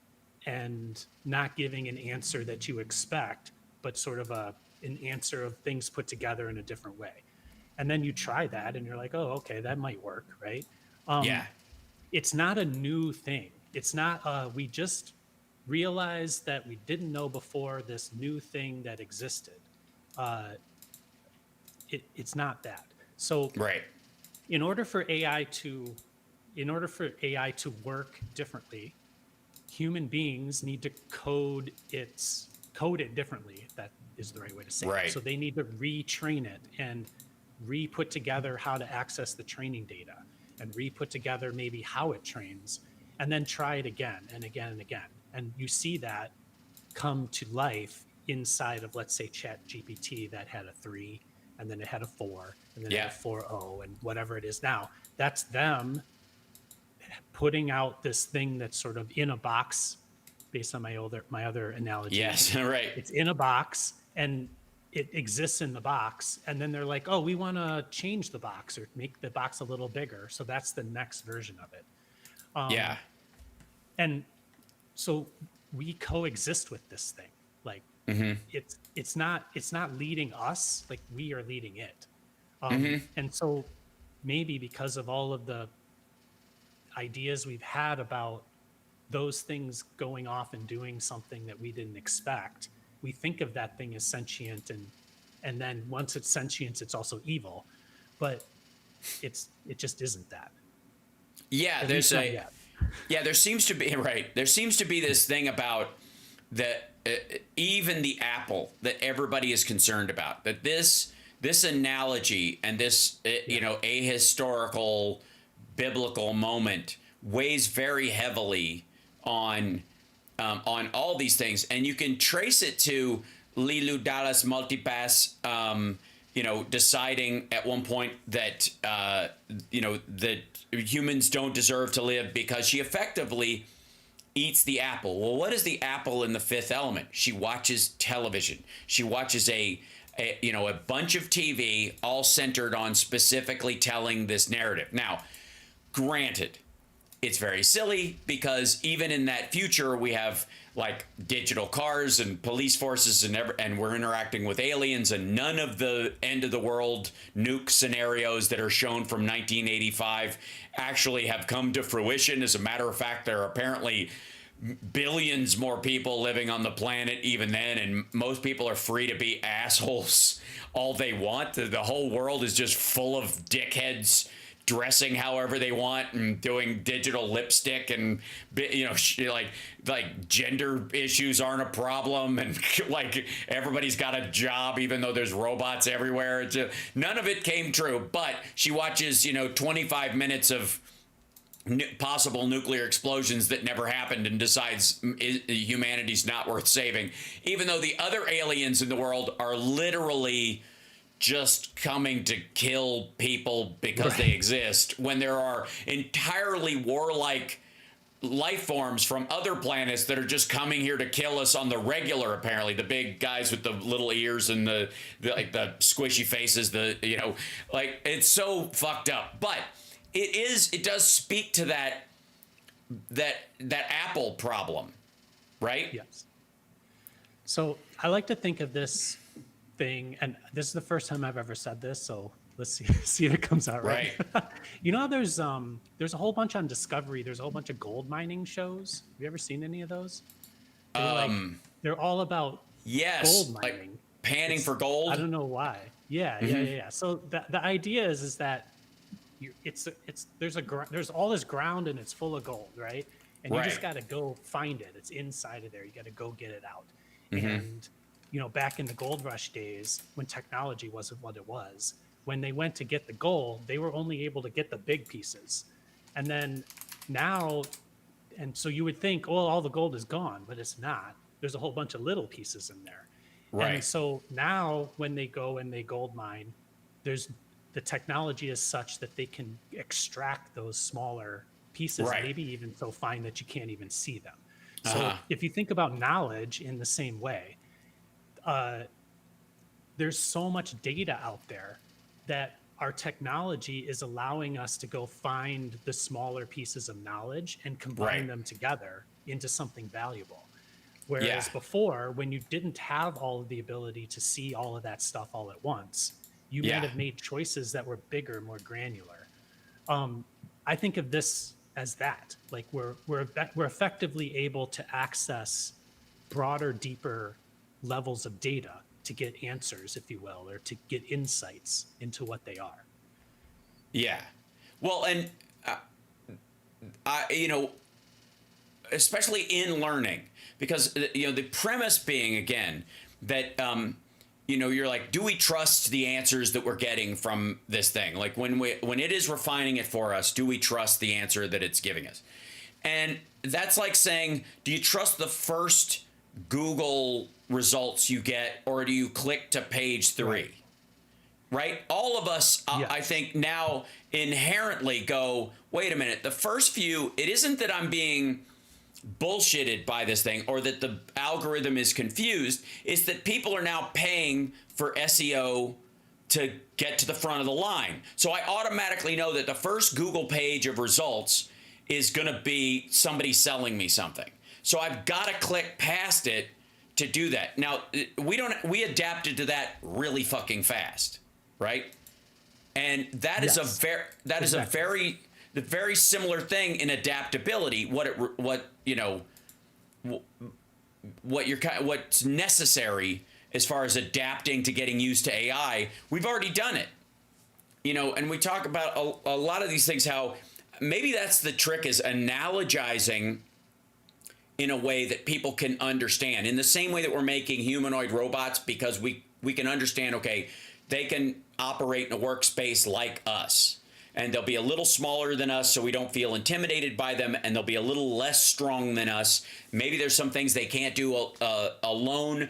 and not giving an answer that you expect, but sort of an answer of things put together in a different way. And then you try that and you're like, oh, okay, that might work, right? It's not a new thing. It's not, we just realized that we didn't know before this new thing that existed. It's not that. So in order for AI to work differently, human beings need to code it differently, if that is the right way to say it. So they need to retrain it and re-put together how to access the training data, and re-put together maybe how it trains, and then try it again and again and again. And you see that come to life inside of, let's say, ChatGPT that had a 3, and then it had a 4, and then it had a 4.0, and whatever it is now. That's them putting out this thing that's sort of in a box, based on my other analogy.
Yes, right.
It's in a box, and it exists in the box, and then they're like, oh, we want to change the box or make the box a little bigger. So that's the next version of it. And so we coexist with this thing. Like it's not leading us, like we are leading it. And so maybe because of all of the ideas we've had about those things going off and doing something that we didn't expect, we think of that thing as sentient, and then once it's sentient, it's also evil. But it just isn't that.
Yeah, there seems to be There seems to be this thing about that even the apple that everybody is concerned about, that this analogy and this ahistorical biblical moment weighs very heavily on all these things, and you can trace it to Lilu Dallas Multipass, deciding at one point that that humans don't deserve to live because she effectively eats the apple. Well, what is the apple in The Fifth Element? She watches television. She watches a bunch of TV, all centered on specifically telling this narrative. Now, granted, it's very silly because even in that future, we have like digital cars and police forces and we're interacting with aliens, and none of the end of the world nuke scenarios that are shown from 1985 actually have come to fruition. As a matter of fact, there are apparently billions more people living on the planet even then, and most people are free to be assholes all they want. The whole world is just full of dickheads dressing however they want and doing digital lipstick, and like gender issues aren't a problem, and like everybody's got a job even though there's robots everywhere. None of it came true. But she watches 25 minutes of possible nuclear explosions that never happened and decides humanity's not worth saving, even though the other aliens in the world are literally just coming to kill people because they exist, when there are entirely warlike life forms from other planets that are just coming here to kill us on the regular. Apparently the big guys with the little ears and the squishy faces, it's so fucked up. But it does speak to that apple problem, right?
Yes. So I like to think of this thing, and this is the first time I've ever said this, so let's see if it comes out right. There's a whole bunch on Discovery. There's a whole bunch of gold mining shows. Have you ever seen any of those? They're all about gold mining,
like panning for gold.
I don't know why. Yeah. So the idea is that there's all this ground and it's full of gold, right? And you just got to go find it. It's inside of there. You got to go get it out. And back in the gold rush days, when technology wasn't what it was, when they went to get the gold, they were only able to get the big pieces. And then now And so you would think, well, all the gold is gone, but it's not. There's a whole bunch of little pieces in there.
Right.
And so now when they go and they gold mine, the technology is such that they can extract those smaller pieces,
right.
maybe even so fine that you can't even see them. So if you think about knowledge in the same way, there's so much data out there that our technology is allowing us to go find the smaller pieces of knowledge and combine them together into something valuable. Whereas before, when you didn't have all of the ability to see all of that stuff all at once, you might have made choices that were bigger, more granular. I think of this as that, like we're effectively able to access broader, deeper levels of data to get answers, if you will, or to get insights into what they are.
Yeah. Well, and you know, especially in learning, because you know the premise being again that you know, you're like, do we trust the answers that we're getting from this thing? Like when it is refining it for us, do we trust the answer that it's giving us? And that's like saying, do you trust the first Google results you get, or do you click to page 3? Right? All of us, I think now inherently go, wait a minute, the first few, it isn't that I'm being bullshitted by this thing or that the algorithm is confused. It's that people are now paying for SEO to get to the front of the line. So I automatically know that the first Google page of results is going to be somebody selling me something. So I've got to click past it to do that. Now, we adapted to that really fucking fast, right? And that is a very similar thing in adaptability. What's necessary as far as adapting to getting used to AI, we've already done it. You know, and we talk about a lot of these things, how maybe that's the trick, is analogizing in a way that people can understand, in the same way that we're making humanoid robots, because we can understand, okay, they can operate in a workspace like us, and they'll be a little smaller than us so we don't feel intimidated by them, and they'll be a little less strong than us. Maybe there's some things they can't do alone,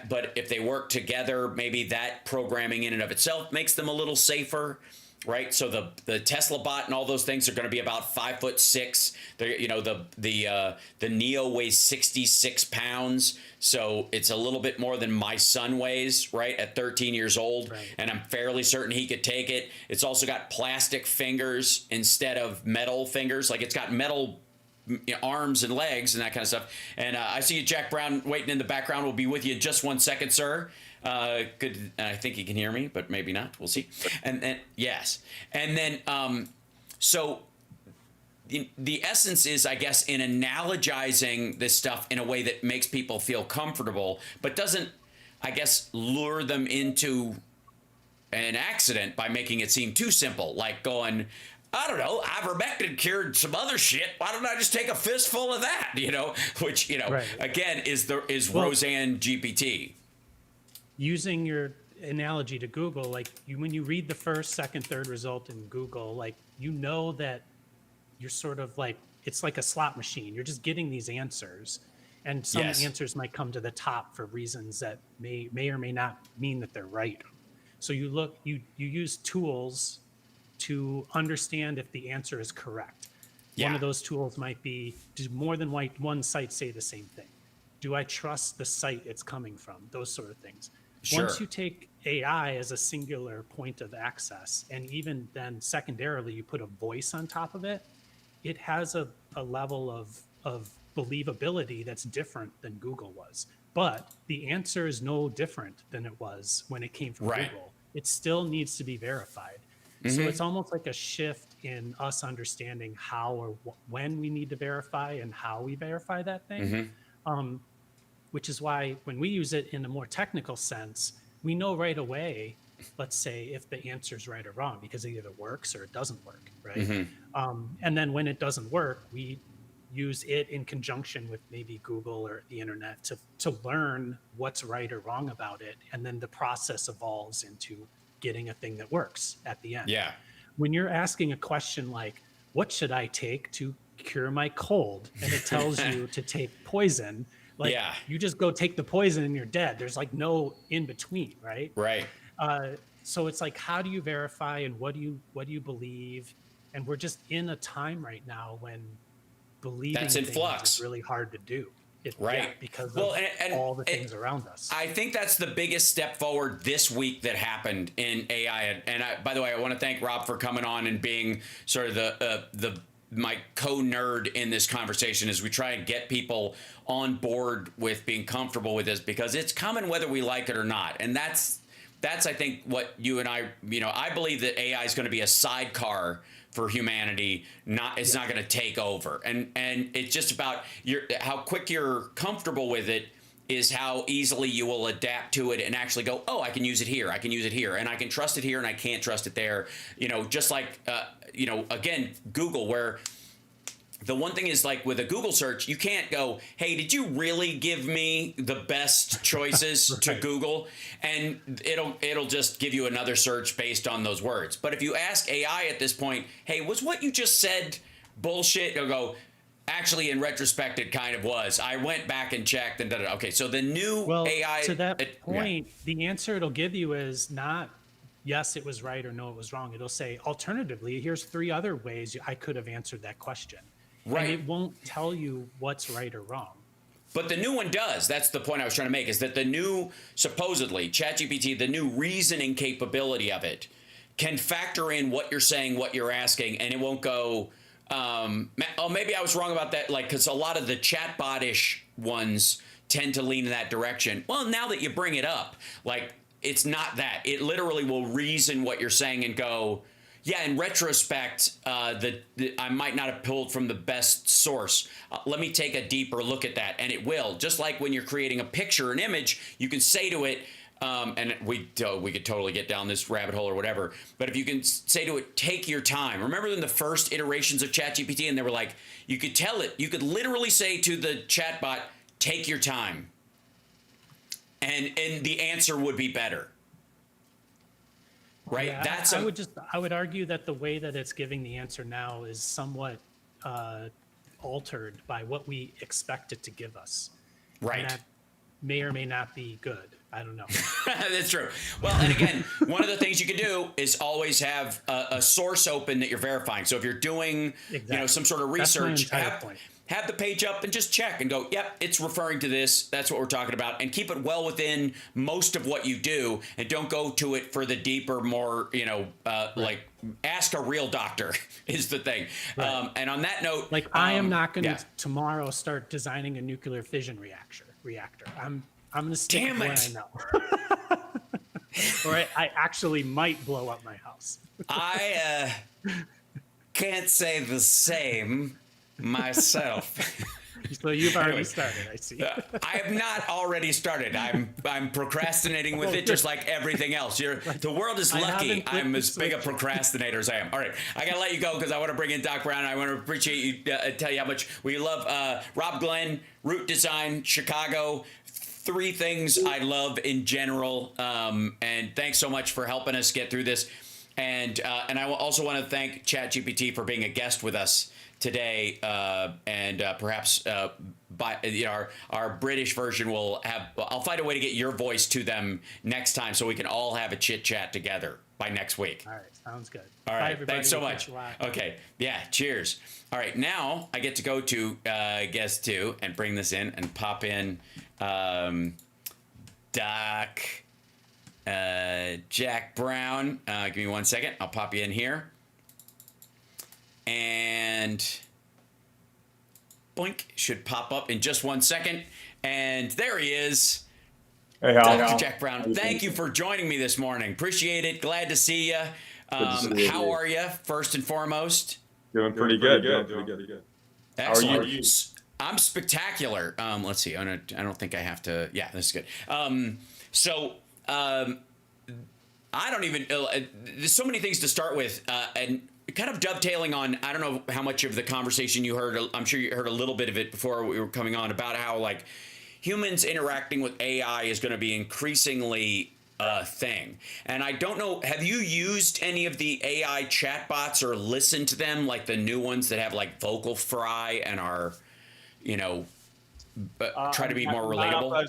but if they work together, maybe that programming in and of itself makes them a little safer. Right, so the Tesla bot and all those things are going to be about 5'6". You know, the Neo weighs 66 pounds, so it's a little bit more than my son weighs, right, at 13 years old, and I'm fairly certain he could take it. It's also got plastic fingers instead of metal fingers, like it's got metal arms and legs and that kind of stuff. And I see you, Jack Brown, waiting in the background. We'll be with you in just 1 second, sir. Good. I think he can hear me, but maybe not. We'll see. And then, yes. And then, so the essence is, I guess, in analogizing this stuff in a way that makes people feel comfortable, but doesn't, I guess, lure them into an accident by making it seem too simple, like going, I don't know, ivermectin cured some other shit. Why don't I just take a fistful of that? You know, which, you know, again, is Roseanne GPT.
Using your analogy to Google, like when you read the first, second, third result in Google, like, you know that you're sort of like, it's like a slot machine. You're just getting these answers, and some answers might come to the top for reasons that may or may not mean that they're right. So you use tools to understand if the answer is correct. One of those tools might be, do more than one site say the same thing? Do I trust the site it's coming from? Those sort of things. Sure. Once you take AI as a singular point of access, and even then secondarily you put a voice on top of it, it has a level of believability that's different than Google was. But the answer is no different than it was when it came from Google. It still needs to be verified. Mm-hmm. So it's almost like a shift in us understanding how or when we need to verify and how we verify that thing. Mm-hmm. Which is why when we use it in a more technical sense, we know right away, let's say, if the answer is right or wrong, because it either works or it doesn't work, right? Mm-hmm. And then when it doesn't work, we use it in conjunction with maybe Google or the internet to learn what's right or wrong about it. And then the process evolves into getting a thing that works at the end. Yeah. When you're asking a question like, what should I take to cure my cold, and it tells you to take poison. Like, you just go take the poison and you're dead. There's like no in between, right?
Right.
So it's like, how do you verify, and what do you believe? And we're just in a time right now when believing
that's in
things
flux.
is really hard to do. Because
of
all the things around us.
I think that's the biggest step forward this week that happened in AI. And by the way, I want to thank Rob for coming on and being sort of my co-nerd in this conversation as we try and get people on board with being comfortable with this, because it's coming whether we like it or not. And that's I think what you and I believe that AI is going to be a sidecar for humanity. It's not going to take over. And it's just about how quick you're comfortable with it is how easily you will adapt to it and actually go, oh, I can use it here. I can use it here, and I can trust it here, and I can't trust it there. Just like, again, Google, where the one thing is, like with a Google search, you can't go, hey, did you really give me the best choices to Google? And it'll just give you another search based on those words. But if you ask AI at this point, hey, was what you just said bullshit? It'll go, actually, in retrospect, it kind of was. I went back and checked and da-da-da. Okay, so the new AI...
to that point, the answer it'll give you is not, yes, it was right, or no, it was wrong. It'll say, alternatively, here's 3 other ways I could have answered that question. Right. And it won't tell you what's right or wrong.
But the new one does. That's the point I was trying to make, is that the new, supposedly, ChatGPT, the new reasoning capability of it can factor in what you're saying, what you're asking, and it won't go, maybe I was wrong about that, like, because a lot of the chatbot-ish ones tend to lean in that direction. Well, now that you bring it up, like, it's not that. It literally will reason what you're saying and go, yeah, in retrospect, I might not have pulled from the best source. Let me take a deeper look at that. And it will. Just like when you're creating a picture, an image, you can say to it, and we could totally get down this rabbit hole or whatever, but if you can say to it, take your time. Remember in the first iterations of ChatGPT, and they were like, you could tell it, you could literally say to the chatbot, take your time. And the answer would be better. Right.
Yeah, I would argue that the way that it's giving the answer now is somewhat altered by what we expect it to give us.
Right.
And that may or may not be good. I don't know.
That's true. Well, and again, one of the things you can do is always have a source open that you're verifying. So if you're doing, some sort of research, have the page up and just check and go, yep, it's referring to this. That's what we're talking about. And keep it well within most of what you do. And don't go to it for the deeper, more, like ask a real doctor is the thing. Right. And on that note,
like I am not going to tomorrow start designing a nuclear fission reactor. I'm going to stick with what I know. Or I actually might blow up my house.
I can't say the same myself.
So you've already started, I see.
I have not already started. I'm procrastinating with it just like everything else. The world is lucky I'm as big a procrastinator as I am. All right, I got to let you go because I want to bring in Doc Brown. I want to appreciate you, tell you how much we love Rob Glenn, Root Design, Chicago. 3 things I love in general. And thanks so much for helping us get through this. And I also want to thank ChatGPT for being a guest with us today, and perhaps our British version will have. I'll find a way to get your voice to them next time, so we can all have a chit chat together by next week.
All right, sounds good.
All right, thanks so much. Okay, yeah, cheers. All right, now I get to go to guest 2 and bring this in and pop in Doc Jack Brown. Give me 1 second. I'll pop you in here. And boink, should pop up in just 1 second. And there he is.
Hey,
Dr. Jack Brown. Thank you for joining me this morning. Appreciate it. Glad to see you. How are you, first and foremost?
Doing pretty good.
Excellent.
How are you?
I'm spectacular. Let's see. I don't think I have to. Yeah, this is good. I don't even. There's so many things to start with, and kind of dovetailing on. I don't know how much of the conversation you heard. I'm sure you heard a little bit of it before we were coming on about how like humans interacting with AI is going to be increasingly a thing. And I don't know, have you used any of the AI chatbots or listened to them, like the new ones that have like vocal fry and are, you know, try to be more relatable?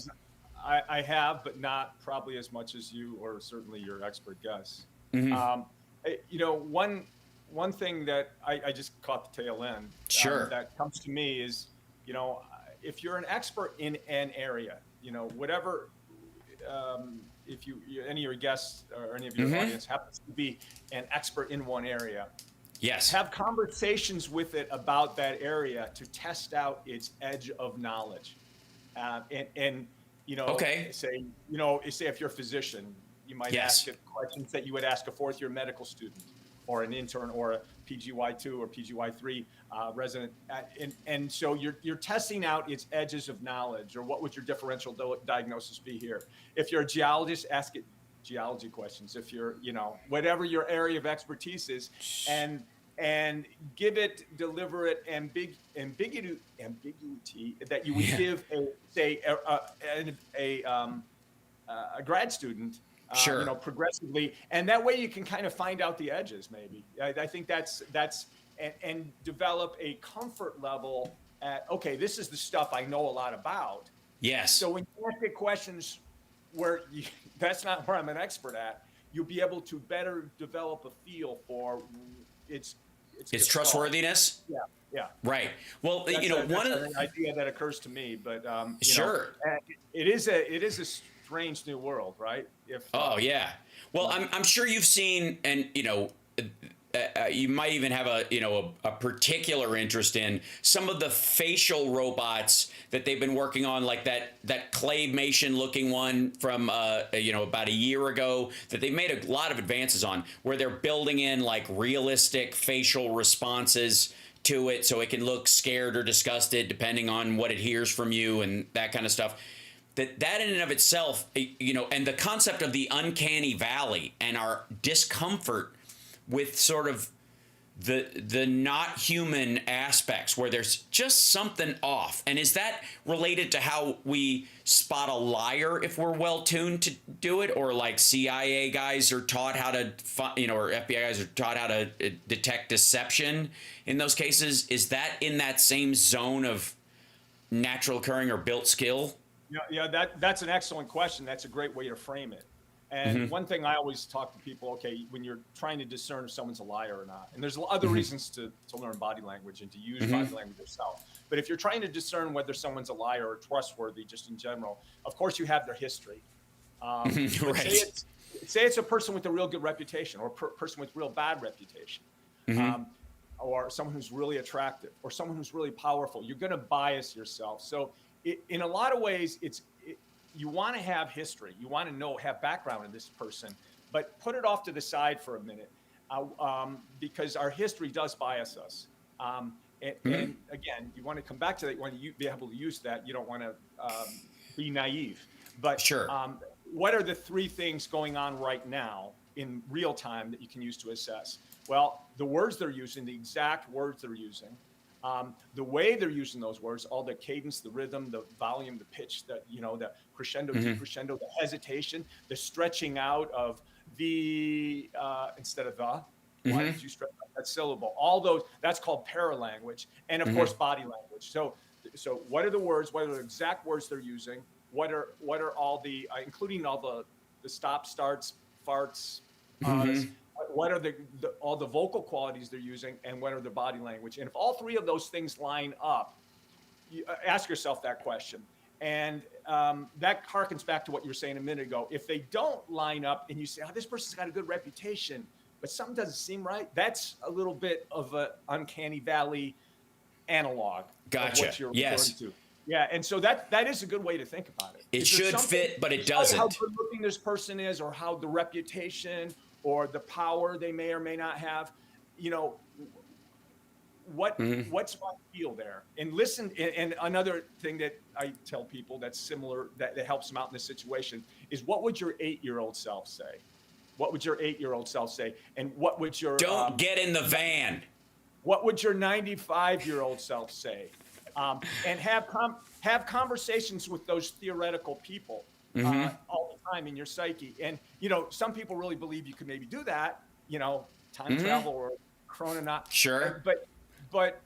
I have, but not probably as much as you or certainly your expert guess. You know, one thing that I just caught the tail end that comes to me is, you know, if you're an expert in an area, you know, whatever, if any of your guests or any of your audience happens to be an expert in one area,
yes,
have conversations with it about that area to test out its edge of knowledge, and you know, say if you're a physician, you might ask it questions that you would ask a fourth-year medical student or an intern or a PGY2 or PGY3 resident. And so you're testing out its edges of knowledge, or what would your differential diagnosis be here? If you're a geologist, ask it geology questions. If you're, you know, whatever your area of expertise is, and deliver it ambiguity that you would give a grad student, you know, progressively, and that way you can kind of find out the edges. Maybe I think that's and develop a comfort level at, okay, this is the stuff I know a lot about.
Yes.
So when you ask it questions where that's not where I'm an expert at, you'll be able to better develop a feel for its
trustworthiness.
Yeah.
Right. Well, that's, you know, one of the
idea that occurs to me, but
sure,
you know, it is a strange new world, right?
Yeah. Well, I'm sure you've seen, and you know, you might even have a particular interest in some of the facial robots that they've been working on, like that claymation looking one from about a year ago that they made a lot of advances on, where they're building in like realistic facial responses to it so it can look scared or disgusted depending on what it hears from you and that kind of stuff. That in and of itself, you know, and the concept of the uncanny valley and our discomfort with sort of the not human aspects where there's just something off. And is that related to how we spot a liar if we're well tuned to do it, or like CIA guys are taught how to, or FBI guys are taught how to detect deception in those cases? Is that in that same zone of natural occurring or built skill?
Yeah, that's an excellent question. That's a great way to frame it. And one thing I always talk to people, okay, when you're trying to discern if someone's a liar or not, and there's other reasons to learn body language and to use body language yourself. But if you're trying to discern whether someone's a liar or trustworthy, just in general, of course you have their history.
Right.
Say it's a person with a real good reputation, or a person with real bad reputation, or someone who's really attractive, or someone who's really powerful. You're going to bias yourself. So in a lot of ways, you want to have history. You want to have background in this person, but put it off to the side for a minute, because our history does bias us. And again, you want to come back to that. You want to be able to use that. You don't want to be naive. But what are the three things going on right now in real time that you can use to assess? Well, the words they're using, the exact words they're using, the way they're using those words, all the cadence, the rhythm, the volume, the pitch, the crescendo, decrescendo, the hesitation, the stretching out of the instead of the. Why did you stretch out that syllable? All those, that's called paralanguage, and of course body language. So what are the words? What are the exact words they're using? What are all the, including all the stop, starts, farts, what are all the vocal qualities they're using, and what are their body language? And if all three of those things line up, you ask yourself that question. And that harkens back to what you were saying a minute ago. If they don't line up and you say, this person's got a good reputation, but something doesn't seem right, that's a little bit of an uncanny valley analog.
Gotcha.
Of what you're referring to. Yeah, and so that is a good way to think about it.
It should fit, but it doesn't.
How good looking this person is, or how the reputation or the power they may or may not have, what's my feel there? And listen, and another thing that I tell people that's similar, that helps them out in this situation, is what would your 8-year-old self say? What would your 8-year-old self say? And what would your...
Don't get in the van.
What would your 95-year-old self say? And have conversations with those theoretical people all the time in your psyche. And, you know, some people really believe you could maybe do that, you know, time travel or chrononaut.
Sure.
But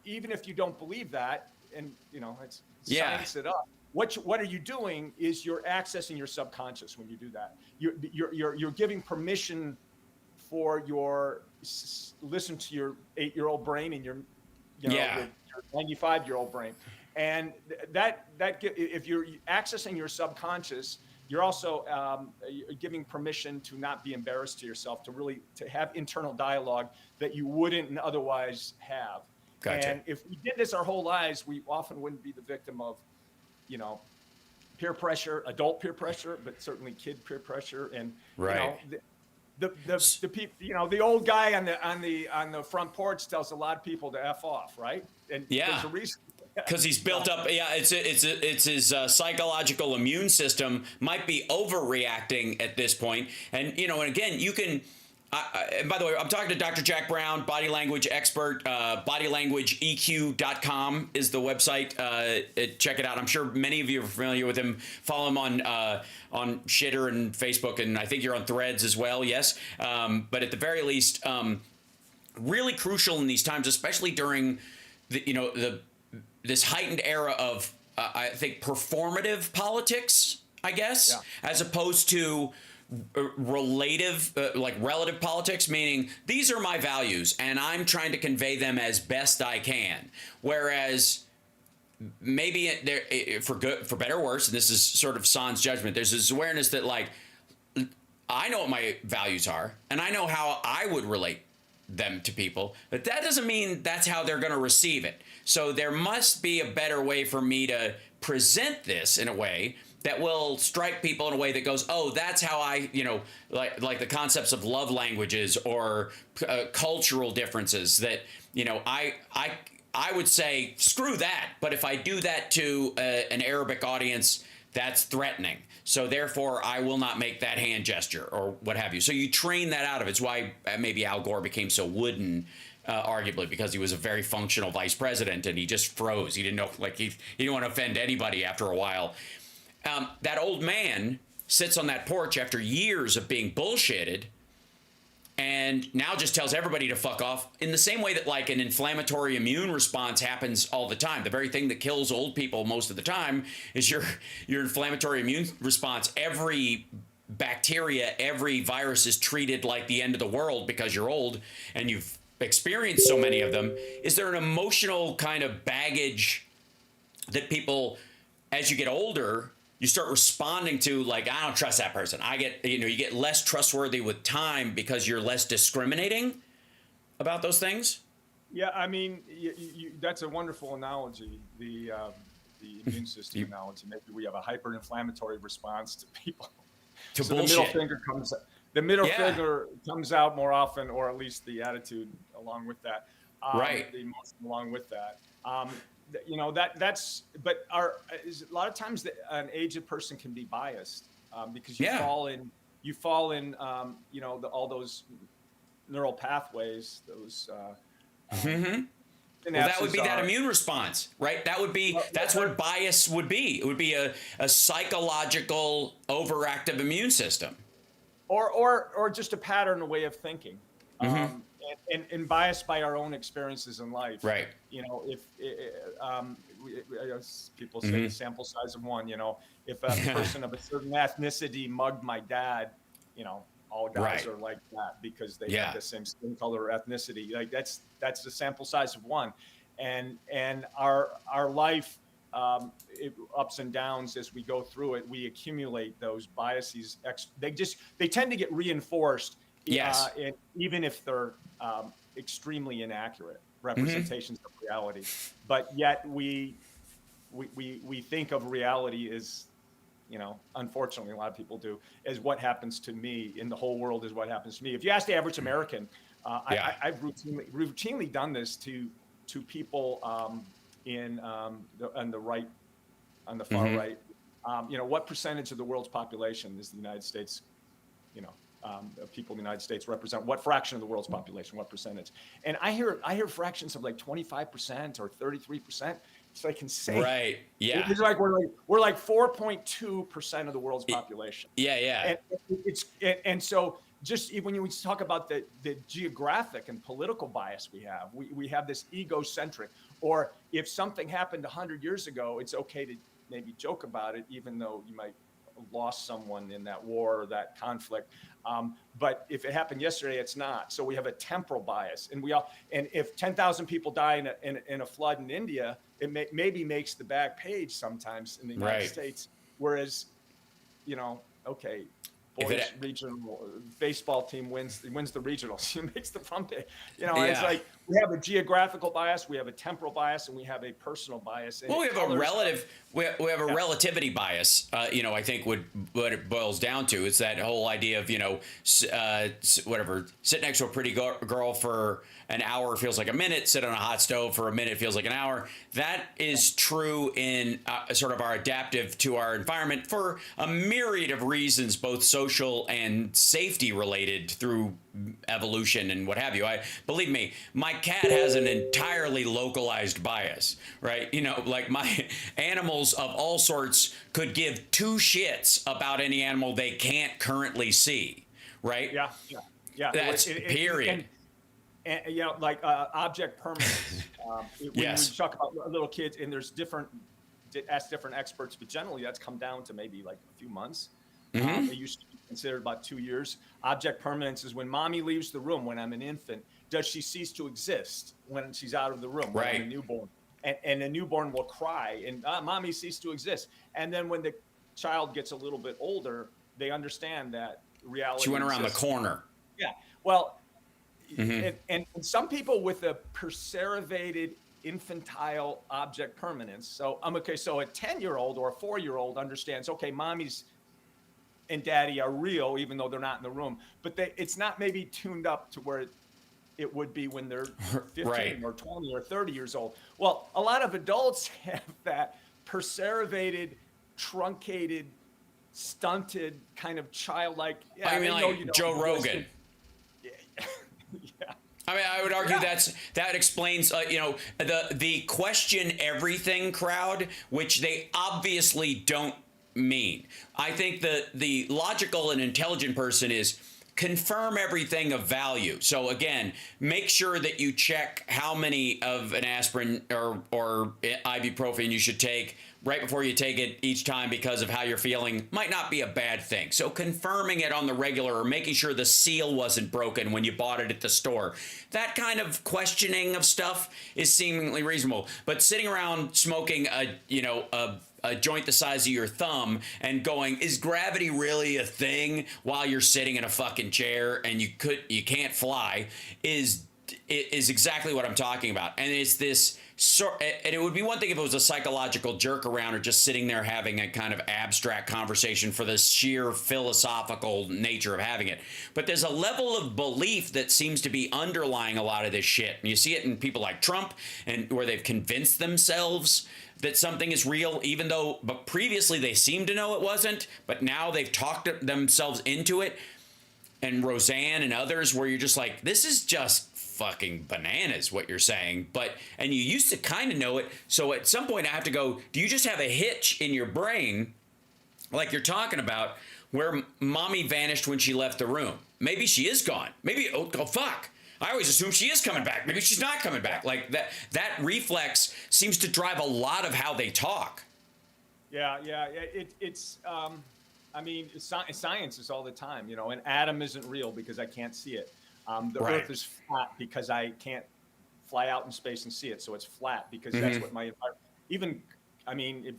even if you don't believe that, and, you know, it's science it up, what are you doing is you're accessing your subconscious when you do that. You're giving permission for listen to your 8-year-old brain and your 95-year-old brain. And that if you're accessing your subconscious, you're also giving permission to not be embarrassed to yourself, to have internal dialogue that you wouldn't otherwise have.
Gotcha.
And if we did this our whole lives, we often wouldn't be the victim of, you know, peer pressure, adult peer pressure, but certainly kid peer pressure. And you know, the people, you know, the old guy on the front porch tells a lot of people to F off, right? And there's a reason.
Because he's built up, it's his psychological immune system might be overreacting at this point. And, you know, and again, you can, and by the way, I'm talking to Dr. Jack Brown, body language expert. Bodylanguageeq.com is the website. Check it out. I'm sure many of you are familiar with him. Follow him on Shitter and Facebook, and I think you're on Threads as well. Yes, but at the very least, really crucial in these times, especially during this heightened era of I think performative politics, I guess, as opposed to relative politics, meaning these are my values and I'm trying to convey them as best I can. Whereas maybe for better or worse, and this is sort of sans judgment, there's this awareness that like, I know what my values are and I know how I would relate them to people, but that doesn't mean that's how they're going to receive it. So there must be a better way for me to present this in a way that will strike people in a way that goes, oh, that's how I, you know, like the concepts of love languages or cultural differences that, you know, I would say, screw that. But if I do that to an Arabic audience, that's threatening. So therefore, I will not make that hand gesture or what have you. So you train that out of it. It's why maybe Al Gore became so wooden, arguably, because he was a very functional vice president and he just froze. He didn't know, like he didn't want to offend anybody after a while. That old man sits on that porch after years of being bullshitted and now just tells everybody to fuck off in the same way that like an inflammatory immune response happens all the time. The very thing that kills old people most of the time is your inflammatory immune response. Every bacteria, every virus is treated like the end of the world because you're old and you've experienced so many of them. Is there an emotional kind of baggage that people, as you get older, you start responding to, like, I don't trust that person. You get less trustworthy with time because you're less discriminating about those things?
Yeah, I mean, that's a wonderful analogy, the immune system analogy. Maybe we have a hyper-inflammatory response to people.
To
so
bullshit.
The middle finger comes out more often, or at least the attitude along with that.
Right.
The emotion along with that. You know, that's, but a lot of times an aged person can be biased because you fall in, you know, all those neural pathways, those.
Well, that would be that immune response, right? That would be, that's what bias would be. It would be a psychological overactive immune system.
Or just a pattern, a way of thinking. And biased by our own experiences in life.
Right.
You know, if people say sample size of one, you know, if a person of a certain ethnicity mugged my dad, you know, all guys are like that because they have the same skin color or ethnicity. Like that's the sample size of one. And our life, ups and downs as we go through it, we accumulate those biases. They tend to get reinforced.
Yes.
And even if they're extremely inaccurate representations of reality, but yet we think of reality as, you know, unfortunately a lot of people do, as what happens to me in the whole world is what happens to me. If you ask the average American, I've routinely done this to people on the right, on the far right. You know, what percentage of the world's population is the United States? You know. People in the United States represent what fraction of the world's population, what percentage? And I hear fractions of like 25% or 33%. So they can say,
right. Yeah.
It's like we're like 4.2% of the world's population.
Yeah. Yeah.
And so just when you talk about the geographic and political bias we have this egocentric, or if something happened 100 years ago, it's okay to maybe joke about it, even though you might have lost someone in that war or that conflict. But if it happened yesterday, it's not. So we have a temporal bias, and if 10,000 people die in a flood in India, it maybe makes the back page sometimes in the United States. Whereas, okay, boys regional baseball team wins the regionals. It makes the front page. It's like we have a geographical bias, we have a temporal bias, and we have a personal bias. And
we have a relativity bias. I think what it boils down to is that whole idea of whatever, sit next to a pretty girl for an hour feels like a minute, sit on a hot stove for a minute feels like an hour. That is true in sort of our adaptive to our environment for a myriad of reasons, both social and safety related through evolution and what have you. Believe me, my cat has an entirely localized bias, right? Like my animals of all sorts could give two shits about any animal they can't currently see, right?
Yeah.
That's period.
And like object permanence. When we talk about little kids, and there's ask different experts, but generally that's come down to maybe like a few months. It used to be considered about 2 years. Object permanence is when mommy leaves the room when I'm an infant. Does she cease to exist when she's out of the room, when I'm a newborn? And a newborn will cry, and mommy ceased to exist. And then when the child gets a little bit older, they understand that reality.
She went around the corner.
Yeah. Well, and some people with a perseverated infantile object permanence. So a 10-year-old or a 4-year-old understands, okay, mommy's and daddy are real, even though they're not in the room, but it's not maybe tuned up to where it would be when they're 15 or 20 or 30 years old. Well, a lot of adults have that perseverated, truncated, stunted kind of childlike.
I mean, like Joe Rogan.
Yeah.
I mean, I would argue that explains, the question everything crowd, which they obviously don't mean. I think the logical and intelligent person is confirm everything of value. So again, make sure that you check how many of an aspirin or ibuprofen you should take right before you take it each time because of how you're feeling might not be a bad thing. So confirming it on the regular or making sure the seal wasn't broken when you bought it at the store. That kind of questioning of stuff is seemingly reasonable. But sitting around smoking a joint the size of your thumb and going, is gravity really a thing while you're sitting in a fucking chair and you can't fly is exactly what I'm talking about. And it's this and it would be one thing if it was a psychological jerk around or just sitting there having a kind of abstract conversation for the sheer philosophical nature of having it. But there's a level of belief that seems to be underlying a lot of this shit. And you see it in people like Trump, and where they've convinced themselves that something is real, even though but previously they seemed to know it wasn't, but now they've talked themselves into it. And Roseanne and others, where you're just like, this is just fucking bananas what you're saying, and you used to kind of know it. So at some point I have to go, do you just have a hitch in your brain like you're talking about where mommy vanished when she left the room? Maybe she is gone. Maybe oh fuck, I always assume she is coming back. Maybe she's not coming back. Like that reflex seems to drive a lot of how they talk.
It's I mean, science is all the time, an atom isn't real because I can't see it. The Earth is flat because I can't fly out in space and see it. So it's flat because that's what my environment. Even, I mean, if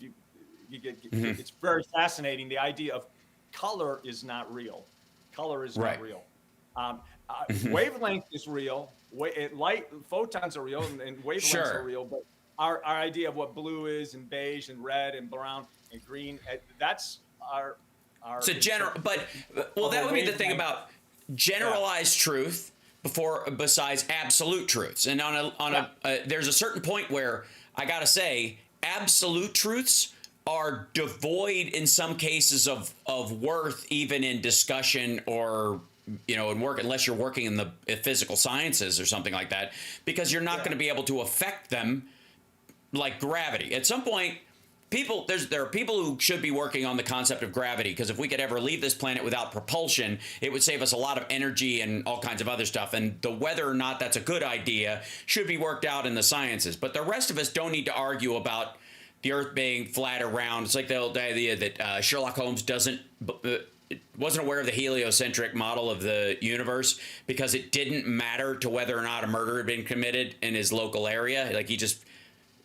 you get, it's very fascinating. The idea of color is not real. Color is not real. Wavelength is real. Light photons are real and wavelengths are real. But our idea of what blue is and beige and red and brown and green, that's our.
It's a general, but that would be the thing about generalized truth besides absolute truths. And there's a certain point where I gotta say absolute truths are devoid in some cases of worth, even in discussion or in work, unless you're working in the physical sciences or something like that, because you're not going to be able to affect them like gravity. At some point, there are people who should be working on the concept of gravity, because if we could ever leave this planet without propulsion, it would save us a lot of energy and all kinds of other stuff. And the whether or not that's a good idea should be worked out in the sciences. But the rest of us don't need to argue about the Earth being flat or round. It's like the old idea that Sherlock Holmes wasn't aware of the heliocentric model of the universe because it didn't matter to whether or not a murder had been committed in his local area. Like, he just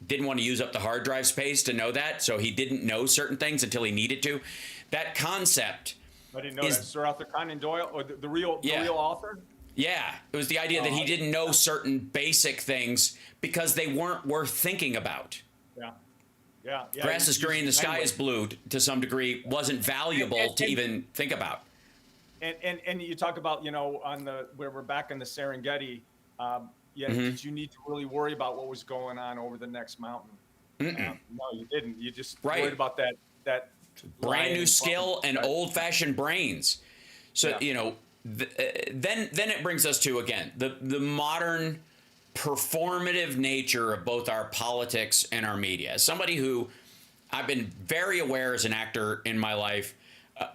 didn't want to use up the hard drive space to know that, so he didn't know certain things until he needed to. That concept.
I didn't know that. Sir Arthur Conan Doyle, or the real author?
Yeah, it was the idea that he didn't know certain basic things because they weren't worth thinking about.
Yeah.
Grass is green, the sky is blue, to some degree, wasn't valuable to even think about.
And you talk about, where we're back in the Serengeti, did you need to really worry about what was going on over the next mountain? No, you didn't. You just worried about that
brand new skill and old-fashioned brains. So, then it brings us to, again, the modern performative nature of both our politics and our media. As somebody who I've been very aware as an actor in my life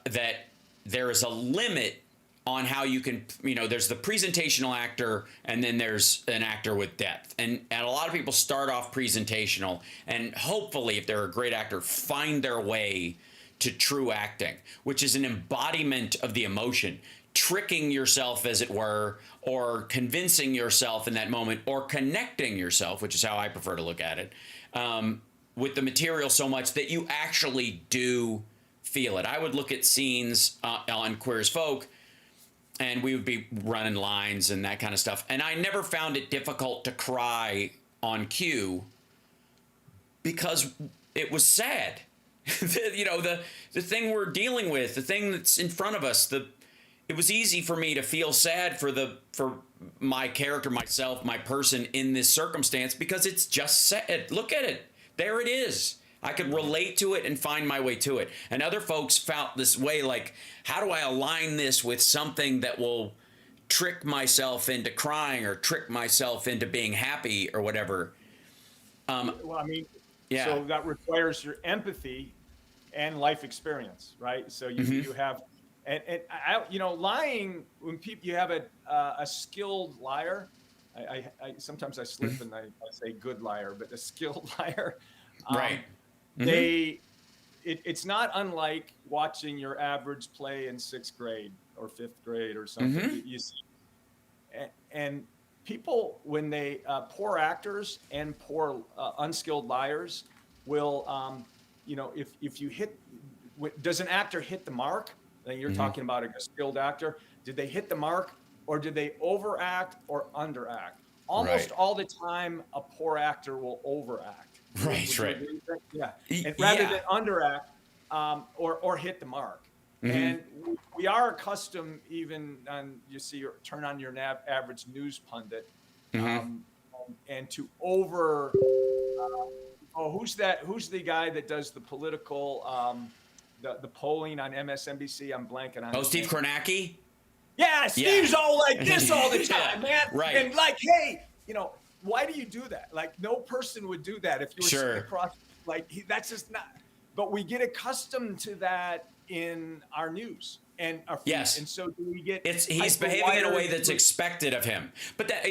that there is a limit on how you can, there's the presentational actor, and then there's an actor with depth. And a lot of people start off presentational, and hopefully, if they're a great actor, find their way to true acting, which is an embodiment of the emotion, tricking yourself, as it were, or convincing yourself in that moment, or connecting yourself, which is how I prefer to look at it, with the material so much that you actually do feel it. I would look at scenes on Queer as Folk, and we would be running lines and that kind of stuff. And I never found it difficult to cry on cue because it was sad. The thing we're dealing with, the thing that's in front of us, it was easy for me to feel sad for my character, myself, my person in this circumstance, because it's just sad. Look at it. There it is. I could relate to it and find my way to it. And other folks felt this way, like, how do I align this with something that will trick myself into crying or trick myself into being happy or whatever?
So that requires your empathy and life experience, right? So you have, lying, when you have a skilled liar, I sometimes I slip and I say good liar, but a skilled liar,
right?
It's not unlike watching your average play in 6th grade or 5th grade or something. You see, and people, when they poor actors and poor unskilled liars will, if you hit, does an actor hit the mark? Then you're talking about a skilled actor. Did they hit the mark, or did they overact or underact? Almost all the time, a poor actor will overact.
Right.
Yeah. And rather than underact or hit the mark. And we are accustomed, even on, turn on your average news pundit, and to who's the guy that does the political, the polling on MSNBC? I'm blanking on.
Oh, Steve Kornacki?
Yeah, Steve's all like this all the time, man.
Right.
And like, hey, why do you do that? Like, no person would do that if you were sitting across. Like, that's just not. But we get accustomed to that in our news and our feed.
Yes.
And so do we get?
He's behaving in a way that's expected of him. But that,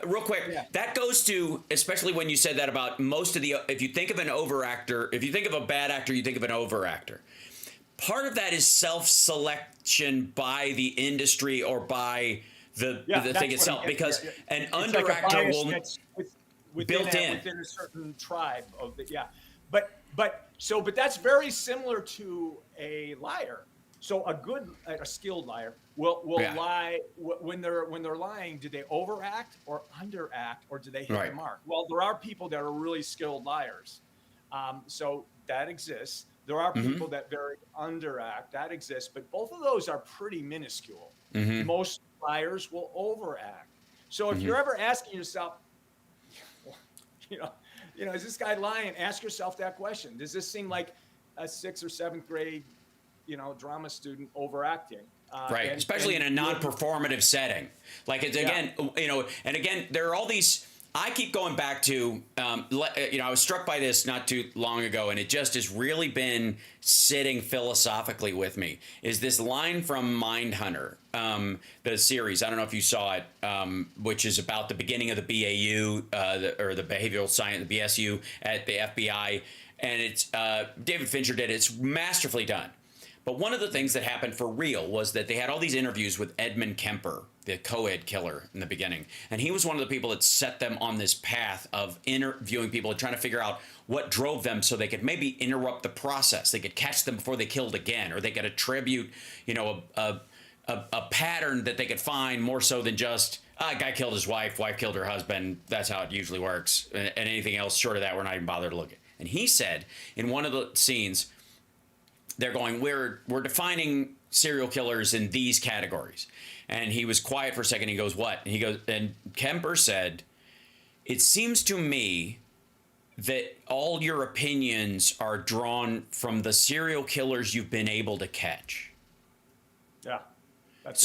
real quick, that goes to, especially when you said that about most of the. If you think of an overactor, if you think of a bad actor, you think of an overactor. Part of that is self-selection by the industry or by the thing itself, because an underactor will built in
within a certain tribe of the but that's very similar to a liar. So a skilled liar will lie when they're lying. Do they overact or underact, or do they hit the mark? Well, there are people that are really skilled liars, so that exists. There are people that very underact. That exists, but both of those are pretty minuscule. Most liars will overact. So if you're ever asking yourself, is this guy lying? Ask yourself that question. Does this seem like a 6th or 7th grade, drama student overacting?
Especially in a non-performative setting. Like, it's again, and again, there are all these I keep going back to, I was struck by this not too long ago, and it just has really been sitting philosophically with me, is this line from Mindhunter, the series. I don't know if you saw it, which is about the beginning of the BAU, or the behavioral science, the BSU at the FBI. And it's David Fincher did it. It's masterfully done. But one of the things that happened for real was that they had all these interviews with Edmund Kemper, the co-ed killer, in the beginning. And he was one of the people that set them on this path of interviewing people and trying to figure out what drove them so they could maybe interrupt the process. They could catch them before they killed again, or they could attribute, a pattern that they could find more so than just, a guy killed his wife killed her husband. That's how it usually works. And anything else short of that, we're not even bothered to look at. And he said in one of the scenes, they're going, we're defining serial killers in these categories. And he was quiet for a second. He goes, what? And Kemper said, it seems to me that all your opinions are drawn from the serial killers you've been able to catch.
Yeah.
And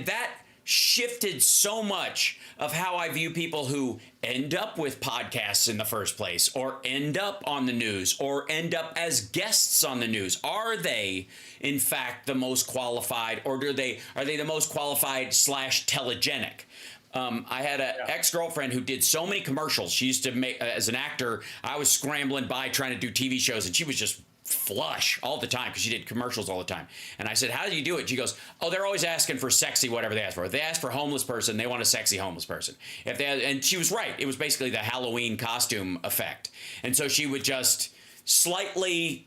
that shifted so much of how I view people who end up with podcasts in the first place, or end up on the news, or end up as guests on the news. Are they, in fact, the most qualified, or are they the most qualified / telegenic? I had an ex-girlfriend who did so many commercials. She used to make, as an actor, I was scrambling by trying to do TV shows, and she was just flush all the time because she did commercials all the time. And I said, how do you do it? She goes, oh, they're always asking for sexy, whatever they ask for. If they ask for homeless person, they want a sexy homeless person. And she was right. It was basically the Halloween costume effect. And so she would just slightly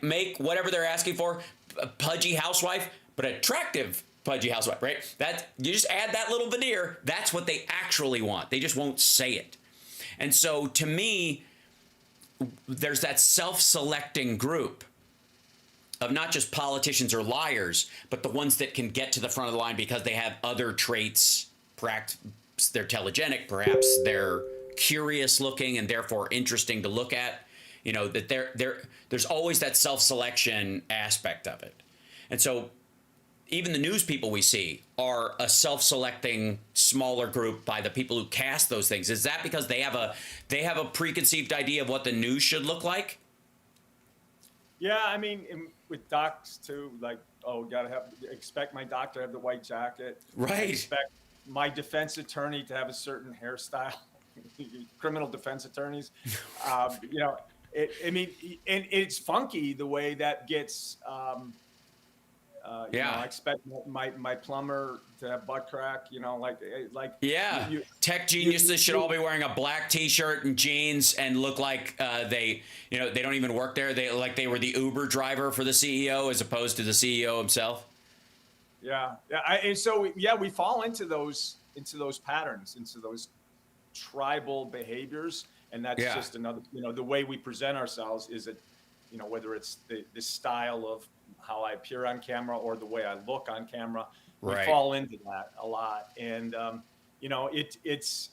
make whatever they're asking for, a pudgy housewife, but attractive pudgy housewife, right? That you just add that little veneer. That's what they actually want. They just won't say it. And so to me, there's that self-selecting group of not just politicians or liars, but the ones that can get to the front of the line because they have other traits. Perhaps they're telegenic, perhaps they're curious looking and therefore interesting to look at. That there's always that self-selection aspect of it. And so even the news people we see are a self-selecting smaller group by the people who cast those things. Is that because they have a preconceived idea of what the news should look like?
Yeah, I mean, with docs too, expect my doctor to have the white jacket.
Right.
Expect my defense attorney to have a certain hairstyle. Criminal defense attorneys, it's funky the way that gets. I expect my plumber to have butt crack,
tech geniuses should all be wearing a black T-shirt and jeans and look like they don't even work there. They were the Uber driver for the CEO as opposed to the CEO himself.
We fall into those patterns, into those tribal behaviors, and that's just another. The way we present ourselves is whether it's the style of how I appear on camera or the way I look on camera, we fall into that a lot. And, it's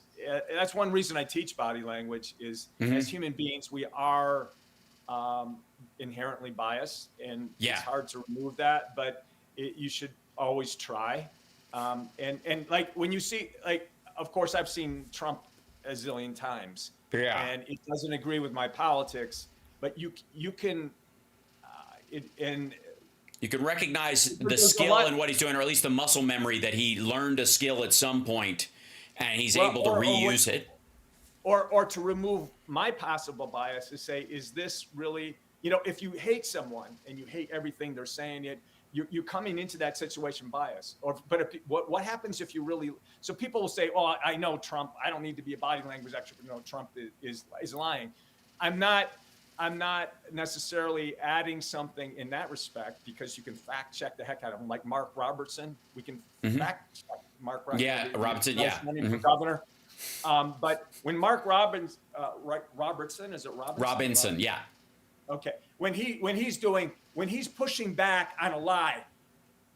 that's one reason I teach body language is as human beings, we are inherently biased, and it's hard to remove that, but you should always try. And when you see, of course, I've seen Trump a zillion times, and it doesn't agree with my politics, but you can,
you can recognize the skill in what he's doing, or at least the muscle memory that he learned a skill at some point, and he's able to reuse it.
Or to remove my possible bias to say, is this really, if you hate someone and you hate everything they're saying, you're coming into that situation bias. What happens if you really? So people will say, "Oh, I know Trump. I don't need to be a body language expert to know Trump is lying." I'm not necessarily adding something in that respect, because you can fact check the heck out of him, like Mark Robertson. We can fact check Mark Robertson.
Yeah, Robertson. Yeah,
running for governor. But when Mark Robertson, is it Robinson?
Robinson, yeah.
Okay. When he's pushing back on a lie,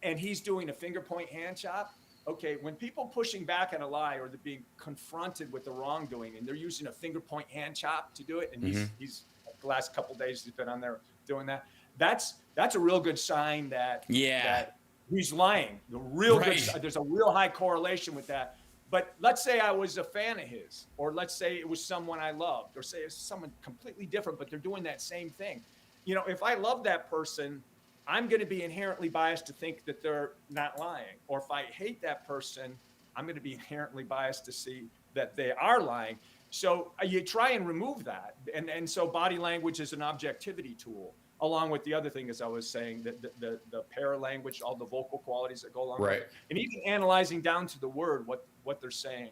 and he's doing a finger point hand chop. Okay, when people pushing back on a lie, or they're being confronted with the wrongdoing, and they're using a finger point hand chop to do it, and he's the last couple of days he's been on there doing that. That's a real good sign that he's lying. Good. There's a real high correlation with that. But let's say I was a fan of his, or let's say it was someone I loved, or say it's someone completely different, but they're doing that same thing. You know, if I love that person, I'm going to be inherently biased to think that they're not lying. Or if I hate that person, I'm going to be inherently biased to see that they are lying. So you try and remove that. And so body language is an objectivity tool, along with the other thing, as I was saying, the paralanguage, all the vocal qualities that go along with it. And even analyzing down to the word, what they're saying,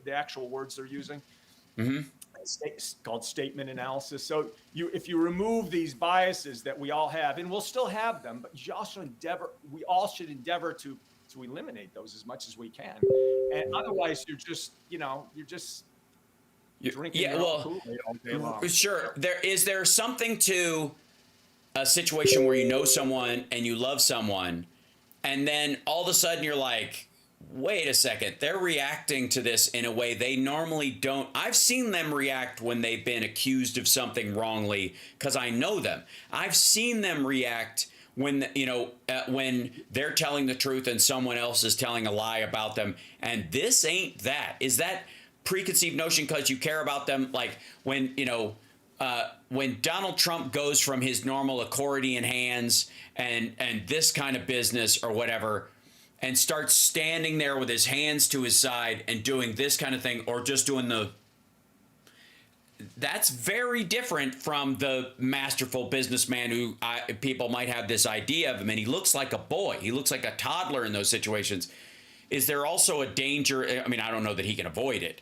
the actual words they're using. It's called statement analysis. So if you remove these biases that we all have, and we'll still have them, but we all should endeavor to eliminate those as much as we can. And otherwise you're just drinking your own Kool-Aid all day long.
Sure. Is there something to a situation where you know someone and you love someone, and then all of a sudden you're like, wait a second, they're reacting to this in a way they normally don't. I've seen them react when they've been accused of something wrongly because I know them. I've seen them react when, when they're telling the truth and someone else is telling a lie about them. And this ain't that. Is that preconceived notion because you care about them? Like when Donald Trump goes from his normal accordion hands and this kind of business or whatever, and starts standing there with his hands to his side and doing this kind of thing, or just doing that's very different from the masterful businessman who people might have this idea of him, and he looks like a boy. He looks like a toddler in those situations. Is there also a danger? I mean, I don't know that he can avoid it,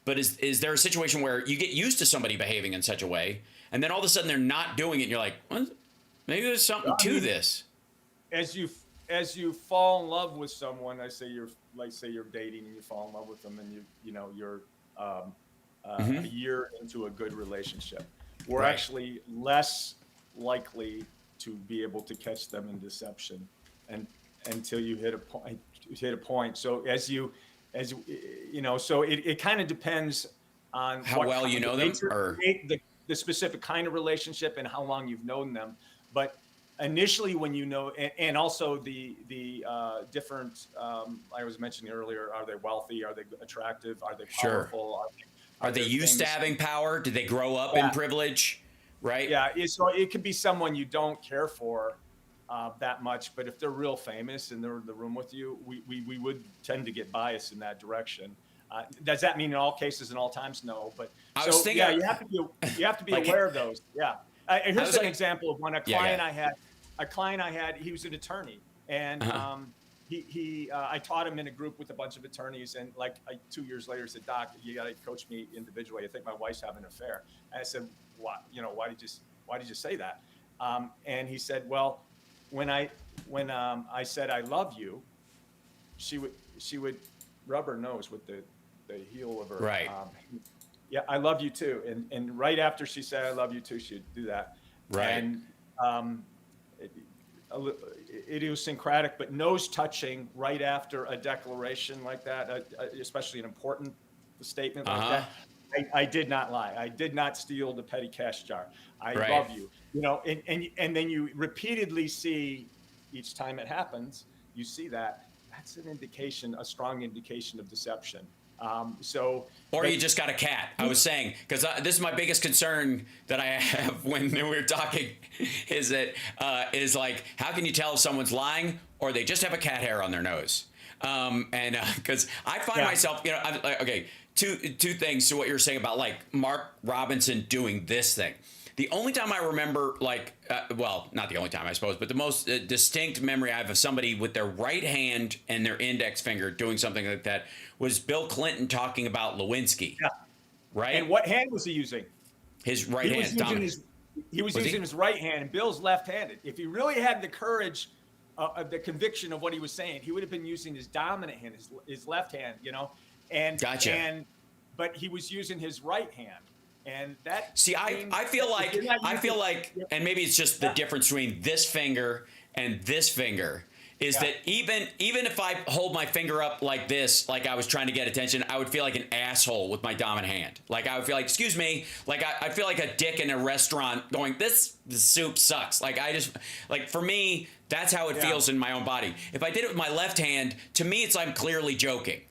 but is there a situation where you get used to somebody behaving in such a way, and then all of a sudden they're not doing it, and you're like, well, maybe there's something to this?
As you fall in love with someone, say you're dating and you fall in love with them, and you're a year into a good relationship, we're actually less likely to be able to catch them in deception, and until you hit a point. So so it kind of depends on
how well you know them, or
the specific kind of relationship and how long you've known them. But initially, when you know, and also the different, I was mentioning earlier, are they wealthy? Are they attractive? Are they powerful?
Are they used to having power? Did they grow up in privilege? Right?
Yeah. So it could be someone you don't care for that much, but if they're real famous and they're in the room with you, we would tend to get biased in that direction. Does that mean in all cases and all times? No, but
I was thinking,
you have to be aware of those. Yeah. Here's an example of one. A client I had, he was an attorney, and I taught him in a group with a bunch of attorneys, and 2 years later said, "Doc, you got to coach me individually. I think my wife's having an affair." And I said, "What? Why did you say that?" And he said, "Well, when I said I love you, she would rub her nose with the heel of her yeah, I love you too." And right after she said I love you too, she'd do that.
Right.
And idiosyncratic, but nose touching right after a declaration like that, especially an important statement like that. I did not lie. I did not steal the petty cash jar. I love you. And then you repeatedly see, each time it happens, you see that's an indication, a strong indication of deception.
Or you just got a cat. I was saying, because this is my biggest concern that I have when we're talking, is that is like, how can you tell if someone's lying or they just have a cat hair on their nose? And because I find myself, I'm like, okay, two things to what you're saying about like Mark Robinson doing this thing. The only time I remember, well, not the only time, I suppose, but the most distinct memory I have of somebody with their right hand and their index finger doing something like that was Bill Clinton talking about Lewinsky. Yeah. Right?
And what hand was he using?
His right hand.
He was using his right hand, and Bill's left-handed. If he really had the courage, the conviction of what he was saying, he would have been using his dominant hand, his left hand, And
gotcha.
But he was using his right hand. And that
I feel like, and maybe it's just the difference between this finger and this finger is that even if I hold my finger up like this, like I was trying to get attention, I would feel like an asshole with my dominant hand. Like I would feel like, excuse me, like I feel like a dick in a restaurant going, the soup sucks. Like for me, that's how it feels in my own body. If I did it with my left hand, to me, it's I'm clearly joking.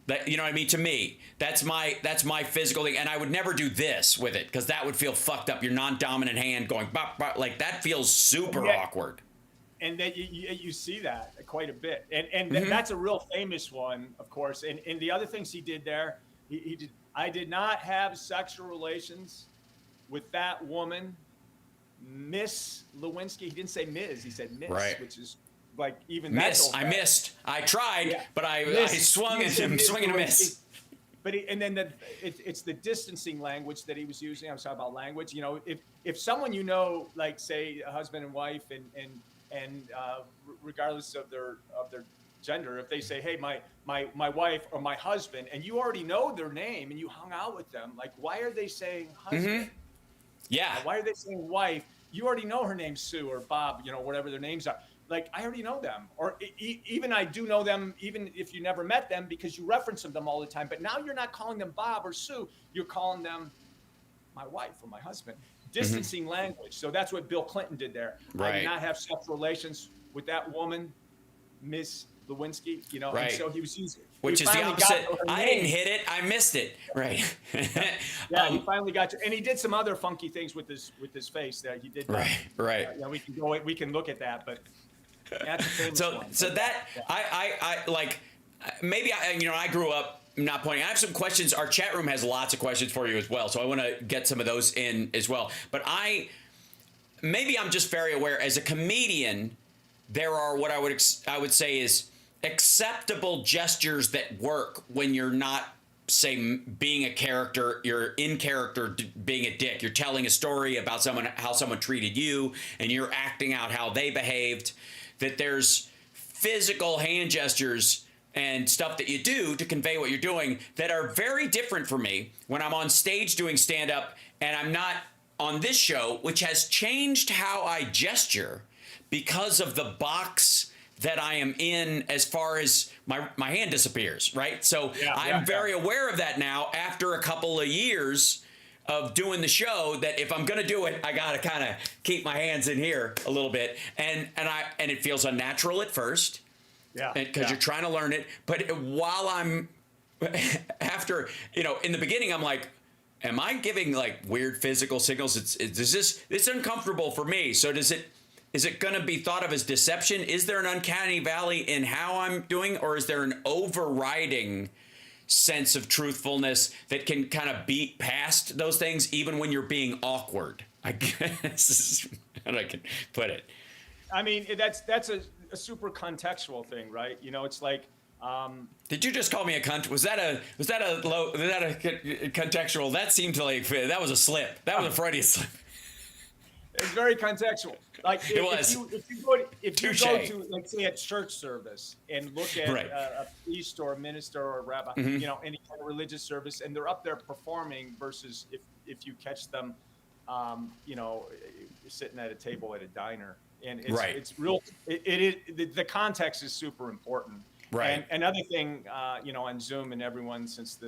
That, you know what I mean? To me, that's my physical thing, and I would never do this with it because that would feel fucked up. Your non-dominant hand going bop, bop, like that feels super awkward.
And then you see that quite a bit, and that's a real famous one, of course. And the other things he did there, he did. I did not have sexual relations with that woman, Miss Lewinsky. He didn't say Ms. He said Miss, which is like even
miss. I missed. I tried, but I swung and swinging a miss.
But and then it's the distancing language that he was using. I'm talking about language. You know, if someone like say a husband and wife, and regardless of their gender, if they say, hey, my wife or my husband, and you already know their name and you hung out with them, like why are they saying husband?
Yeah.
Why are they saying wife? You already know her name's Sue or Bob, you know, whatever their names are. Like, I already know them. Or even I do know them, even if you never met them, because you reference them all the time. But now you're not calling them Bob or Sue. You're calling them my wife or my husband. Distancing language. So that's what Bill Clinton did there. I did not have sexual relations with that woman, Miss Lewinsky, you know. And so he was using,
which is the opposite. I didn't hit it. I missed it. Right.
He finally got to, and he did some other funky things with his face that he did.
Right.
We can look at that, but that's a famous one.
So that I like, maybe I grew up not pointing. I have some questions. Our chat room has lots of questions for you as well, so I want to get some of those in as well. But maybe I'm just very aware as a comedian. There are what I would say is acceptable gestures that work when you're not, say, being a character. You're in character being a dick. You're telling a story about how someone treated you, and you're acting out how they behaved. That there's physical hand gestures and stuff that you do to convey what you're doing that are very different for me when I'm on stage doing stand-up and I'm not on this show, which has changed how I gesture because of the box that I am in as far as my hand disappears, right? So I'm very aware of that now after a couple of years of doing the show, that if I'm going to do it, I got to kind of keep my hands in here a little bit. And it feels unnatural at first. Yeah. Because you're trying to learn it. But while I'm after, in the beginning, I'm like, am I giving like weird physical signals? It's uncomfortable for me. So is it going to be thought of as deception? Is there an uncanny valley in how I'm doing, or is there an overriding sense of truthfulness that can kind of beat past those things even when you're being awkward? I guess is how I can put it.
I mean, that's a super contextual thing, right? It's like,
did you just call me a cunt? Was that a contextual? That seemed like that was a slip. That was a Freudian slip.
It's very contextual. Like if you go to, like, say, a church service and look at a priest or a minister or a rabbi, any kind of religious service, and they're up there performing versus if you catch them, sitting at a table at a diner, and it's real. It is the context is super important. Right. And another thing, on Zoom and everyone, since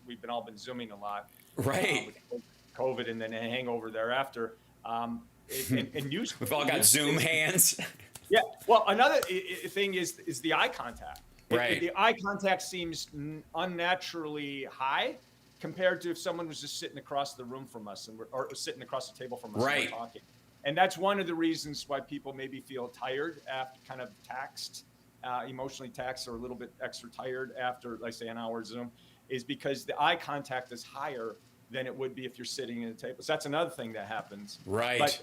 we've all been Zooming a lot,
right?
With COVID and then a hangover thereafter. And
we've all got Zoom hands.
Yeah. Well, another thing is the eye contact.
Right.
The eye contact seems unnaturally high compared to if someone was just sitting across the room from us or sitting across the table from us and we're talking. And that's one of the reasons why people maybe feel tired after, kind of taxed, emotionally taxed, or a little bit extra tired after, like, say, an hour Zoom, is because the eye contact is higher than it would be if you're sitting at a table. So that's another thing that happens.
Right.
But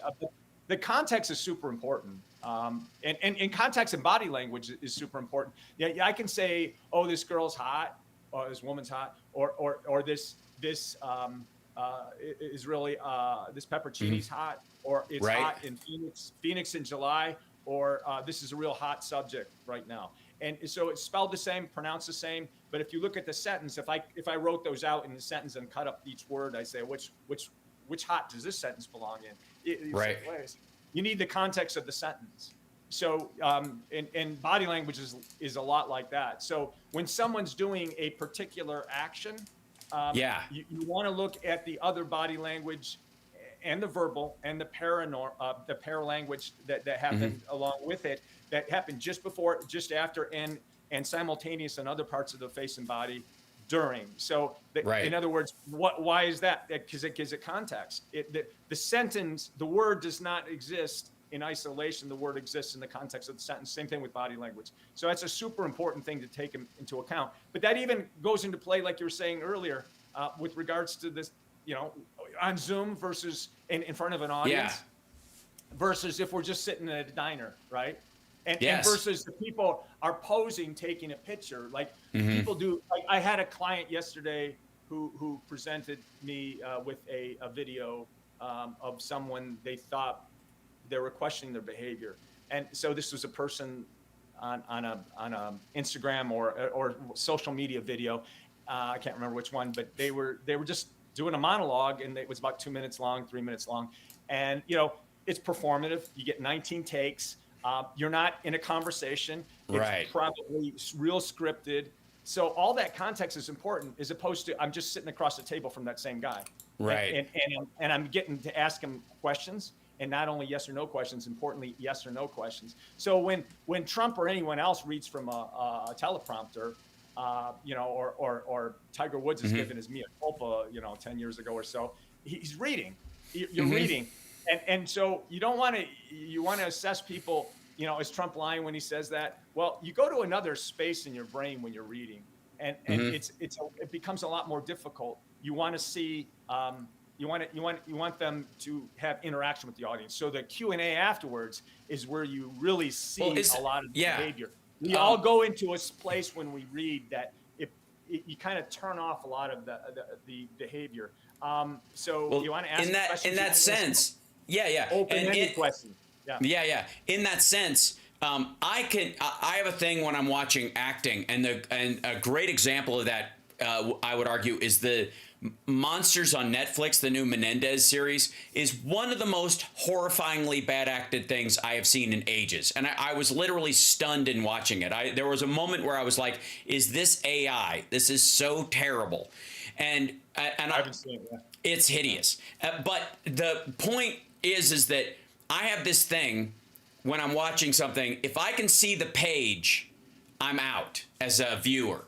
the context is super important. And context and body language is super important. Yeah, I can say, oh, this girl's hot, or this woman's hot, or this is really, this pepperoncini's hot, or it's hot in Phoenix in July, or this is a real hot subject right now. And so it's spelled the same, pronounced the same. But if you look at the sentence, if I wrote those out in the sentence and cut up each word, I say, which hot does this sentence belong in? You need the context of the sentence. So, and body language is a lot like that. So when someone's doing a particular action, you want to look at the other body language and the verbal and the paralanguage that happened along with it, that happened just before, just after, and simultaneous in other parts of the face and body during. So in other words, why is that? Because it gives it context. The sentence, the word does not exist in isolation. The word exists in the context of the sentence. Same thing with body language. So that's a super important thing to take into account. But that even goes into play, like you were saying earlier, with regards to this, on Zoom versus in front of an audience, versus if we're just sitting at a diner, right? And versus the people are posing, taking a picture, like people do. Like I had a client yesterday who presented me with a video of someone they thought they were questioning their behavior, and so this was a person on a Instagram or social media video. I can't remember which one, but they were just doing a monologue, and it was about 2 minutes long, 3 minutes long, and it's performative. You get 19 takes. You're not in a conversation. It's probably real scripted. So all that context is important, as opposed to I'm just sitting across the table from that same guy.
Right.
And I'm getting to ask him questions, and not only yes or no questions, importantly, yes or no questions. So when Trump or anyone else reads from a teleprompter, or Tiger Woods is given his mea culpa, 10 years ago or so, he's reading. You're reading. And so you want to assess people, is Trump lying when he says that? Well, you go to another space in your brain when you're reading, and it becomes a lot more difficult. You want to see, you want them to have interaction with the audience. So the Q&A afterwards is where you really see a lot of behavior. We all go into a place when we read that you kind of turn off a lot of the behavior. So you want to ask
in that sense.
Open-ended question.
Yeah. In that sense, I have a thing when I'm watching acting, and a great example of that, I would argue, is the Monsters on Netflix. The new Menendez series is one of the most horrifyingly bad acted things I have seen in ages, and I was literally stunned in watching it. There was a moment where I was like, "Is this AI? This is so terrible," and I haven't seen it. It's hideous. But the point is that I have this thing when I'm watching something. If I can see the page, I'm out as a viewer.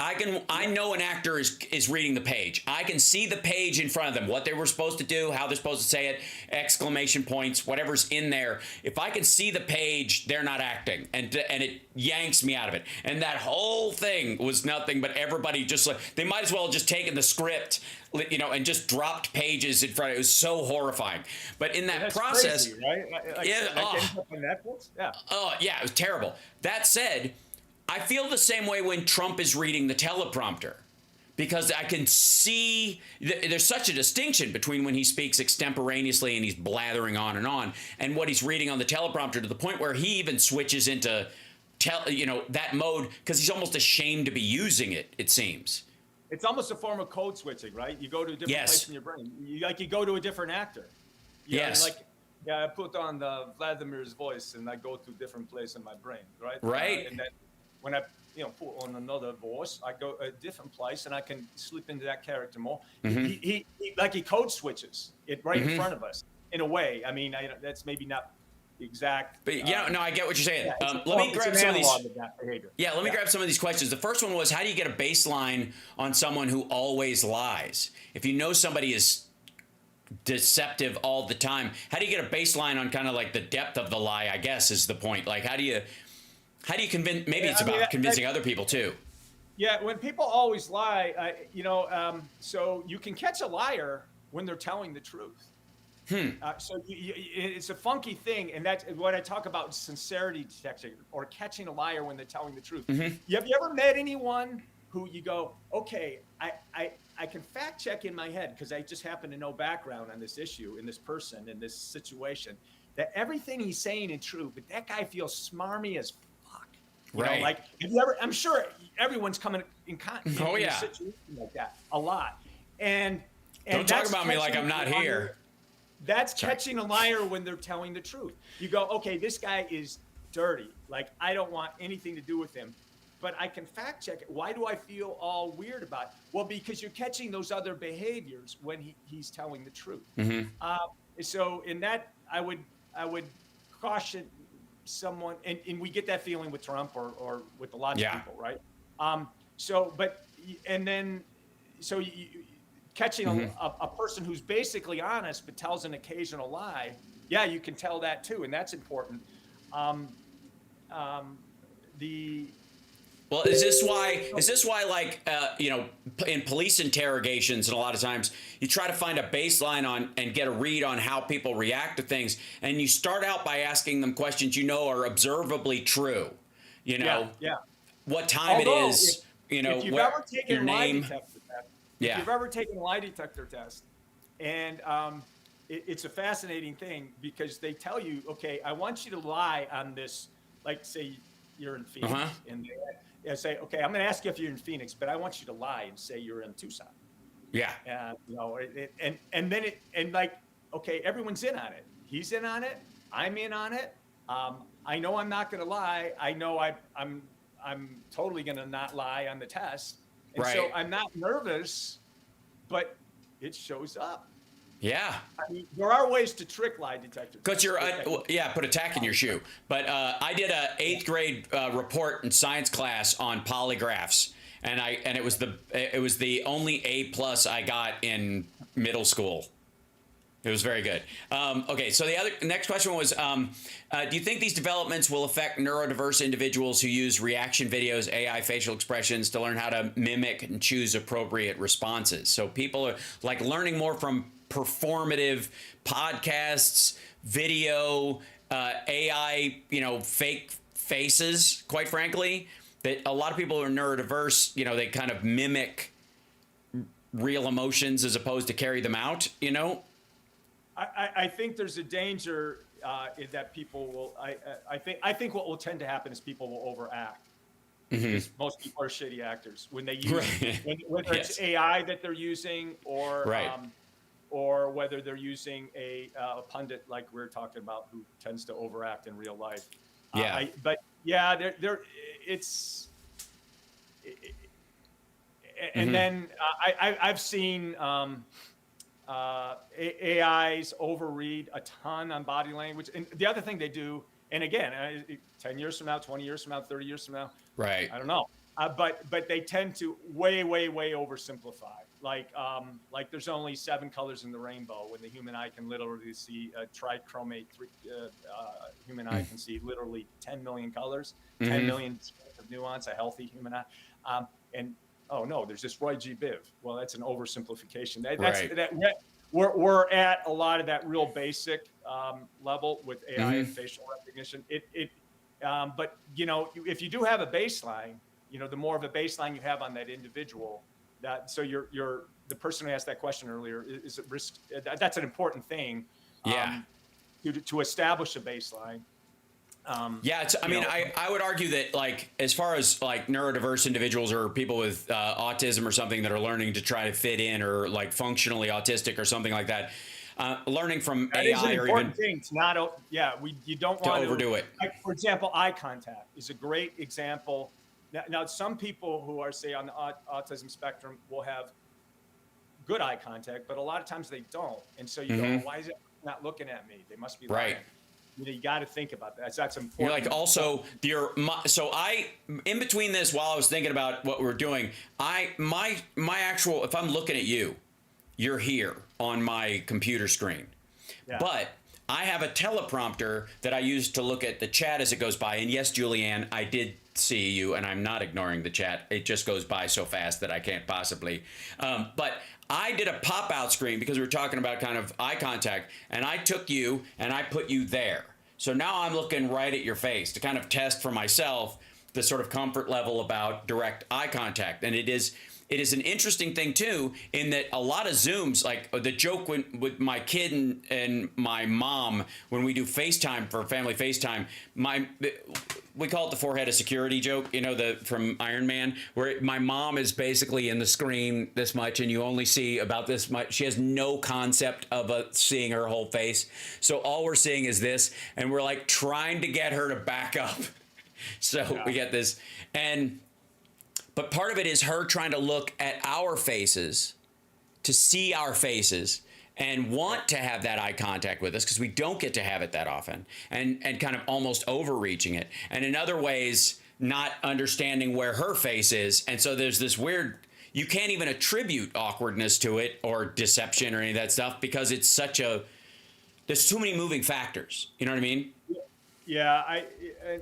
I know an actor is reading the page. I can see the page in front of them, what they were supposed to do, how they're supposed to say it, exclamation points, whatever's in there. If I can see the page, they're not acting, and it yanks me out of it. And that whole thing was nothing but everybody just they might as well have just taken the script, and just dropped pages in front of it. It was so horrifying. But in that process,
crazy, right? On Netflix? Yeah.
Oh yeah, it was terrible. That said, I feel the same way when Trump is reading the teleprompter, because I can see there's such a distinction between when he speaks extemporaneously and he's blathering on, and what he's reading on the teleprompter, to the point where he even switches into that mode because he's almost ashamed to be using it, it seems.
It's almost a form of code switching, right? You go to a different place in your brain. You go to a different actor. I put on the Vladimir's voice, and I go to a different place in my brain, right?
Right.
And then when I put on another voice, I go a different place, and I can slip into that character more. He code switches it right in front of us in a way. I mean, that's maybe not the exact.
But no, I get what you're saying. Let me grab some of these. Let me grab some of these questions. The first one was, how do you get a baseline on someone who always lies? If you know somebody is deceptive all the time, how do you get a baseline on kind of like the depth of the lie, I guess, is the point. Like, how do you convince, maybe it's about convincing other people too.
Yeah, when people always lie, so you can catch a liar when they're telling the truth. It's a funky thing, and that's what I talk about, sincerity detection, or catching a liar when they're telling the truth. Have you ever met anyone who you go, okay, I can fact check in my head because I just happen to know background on this issue, in this person, in this situation, that everything he's saying is true, but that guy feels smarmy as fuck. You know, like, have you ever? I'm sure everyone's coming in contact in a situation like that a lot. And
don't talk about me like I'm not here.
That's catching a liar when they're telling the truth. You go, okay, this guy is dirty. Like, I don't want anything to do with him, but I can fact check it. Why do I feel all weird about it? Well, because you're catching those other behaviors when he's telling the truth. So in that, I would caution someone, and we get that feeling with Trump or with a lot of people, right? But and then, so catching a person who's basically honest but tells an occasional lie, yeah, you can tell that too, and that's important.
Well, is this why, like, in police interrogations, and a lot of times you try to find a baseline on and get a read on how people react to things, and you start out by asking them questions are observably true. What time it is,
if you've ever taken
your name.
If you've ever taken a lie detector test, and it's a fascinating thing because they tell you, okay, I want you to lie on this, like say you're in Phoenix, and they say, okay, I'm going to ask you if you're in Phoenix, but I want you to lie and say you're in Tucson.
Yeah.
And then okay, everyone's in on it. He's in on it. I'm in on it. I know I'm not going to lie. I know I'm totally going to not lie on the test. And so I'm not nervous, but it shows up.
Yeah.
I mean, there are ways to trick lie detectors.
Because put a tack in your shoe. But I did a 8th grade report in science class on polygraphs, and it was the only A+ I got in middle school. It was very good. Okay, so the next question was, do you think these developments will affect neurodiverse individuals who use reaction videos, AI facial expressions to learn how to mimic and choose appropriate responses? So people are like learning more from performative podcasts, video, AI, fake faces, quite frankly, that a lot of people who are neurodiverse, they kind of mimic real emotions as opposed to carry them out,
I think there's a danger that people will. I think what will tend to happen is people will overact. Because most people are shitty actors when they use whether it's AI that they're using or whether they're using a pundit like we're talking about who tends to overact in real life. Then I've seen. AIs overread a ton on body language. And the other thing they do, and again, 10 years from now, 20 years from now, 30 years from now, I don't know. But they tend to way oversimplify. Like there's only 7 colors in the rainbow when the human eye can literally see a trichromate. Human eye can see literally 10 million colors, 10 million of nuance, a healthy human eye. And oh no, there's just Roy G. Biv. Well, that's an oversimplification. We're at a lot of that real basic level with AI and facial recognition. But if you do have a baseline, the more of a baseline you have on that individual, so you're the person who asked that question earlier is at risk. That's an important thing. To establish a baseline.
I would argue that, like, as far as like neurodiverse individuals or people with autism or something that are learning to try to fit in, or like functionally autistic or something like that, learning from
that
AI
is an
or
important
even
thing. It's not you don't want
to overdo it.
Like, for example, eye contact is a great example. Now, some people who are, say, on the autism spectrum will have good eye contact, but a lot of times they don't. And so you go, why is it not looking at me? They must be lying. You got to think about that. That's important.
You're like, also in between this, while I was thinking about what we're doing, my actual, if I'm looking at you, you're here on my computer screen, but I have a teleprompter that I use to look at the chat as it goes by. And yes, Julianne, I did see you, and I'm not ignoring the chat. It just goes by so fast that I can't possibly. But I did a pop-out screen because we were talking about kind of eye contact, and I took you and I put you there. So now I'm looking right at your face to kind of test for myself the sort of comfort level about direct eye contact. And it is an interesting thing too, in that a lot of Zooms, like the joke with my kid and my mom, when we do FaceTime for family FaceTime, we call it the four-head of security joke, from Iron Man, where my mom is basically in the screen this much and you only see about this much. She has no concept of seeing her whole face. So all we're seeing is this, and we're like trying to get her to back up. So we get this. But part of it is her trying to look at our faces, to see our faces, and want to have that eye contact with us, because we don't get to have it that often, and kind of almost overreaching it. And in other ways, not understanding where her face is. And so there's this weird you can't even attribute awkwardness to it or deception or any of that stuff because it's such a, there's too many moving factors. You know what I mean?
Yeah,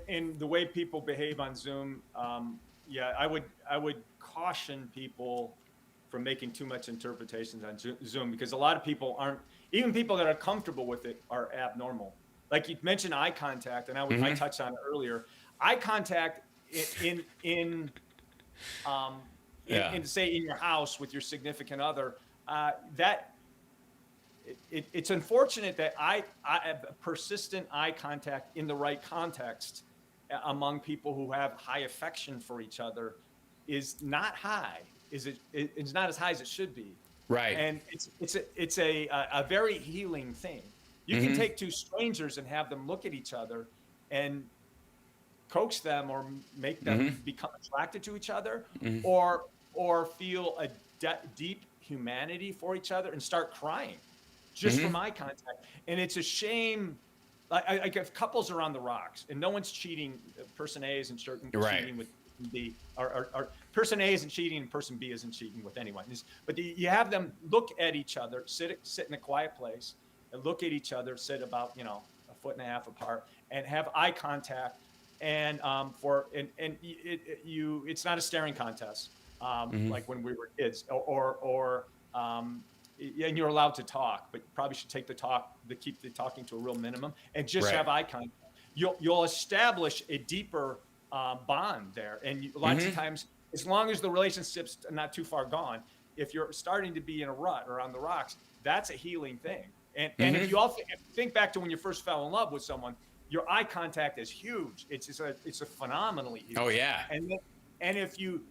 and the way people behave on Zoom, yeah, I would caution people from making too much interpretations on Zoom, because a lot of people aren't, even people that are comfortable with it are abnormal. Like you mentioned eye contact, and I touched on it earlier. Eye contact in say in your house with your significant other, it's unfortunate that I have persistent eye contact in the right context among people who have high affection for each other is not high. It's not as high as it should be.
Right.
And it's a very healing thing. You can take two strangers and have them look at each other and coax them or make them become attracted to each other, or feel a deep humanity for each other and start crying just from eye contact. And it's a shame. Like if couples are on the rocks and no one's cheating, person A isn't cheating with B, or person A isn't cheating and person B isn't cheating with anyone. But you have them look at each other, sit in a quiet place and look at each other, sit about, a foot and a half apart, and have eye contact. And it's not a staring contest like when we were kids, and you're allowed to talk, but you probably should keep the talking to a real minimum and just have eye contact. You'll establish a deeper bond there. And lots of times, as long as the relationship's not too far gone, if you're starting to be in a rut or on the rocks, that's a healing thing. And if you all think back to when you first fell in love with someone, your eye contact is huge. It's a phenomenally huge.
Oh yeah.
And if you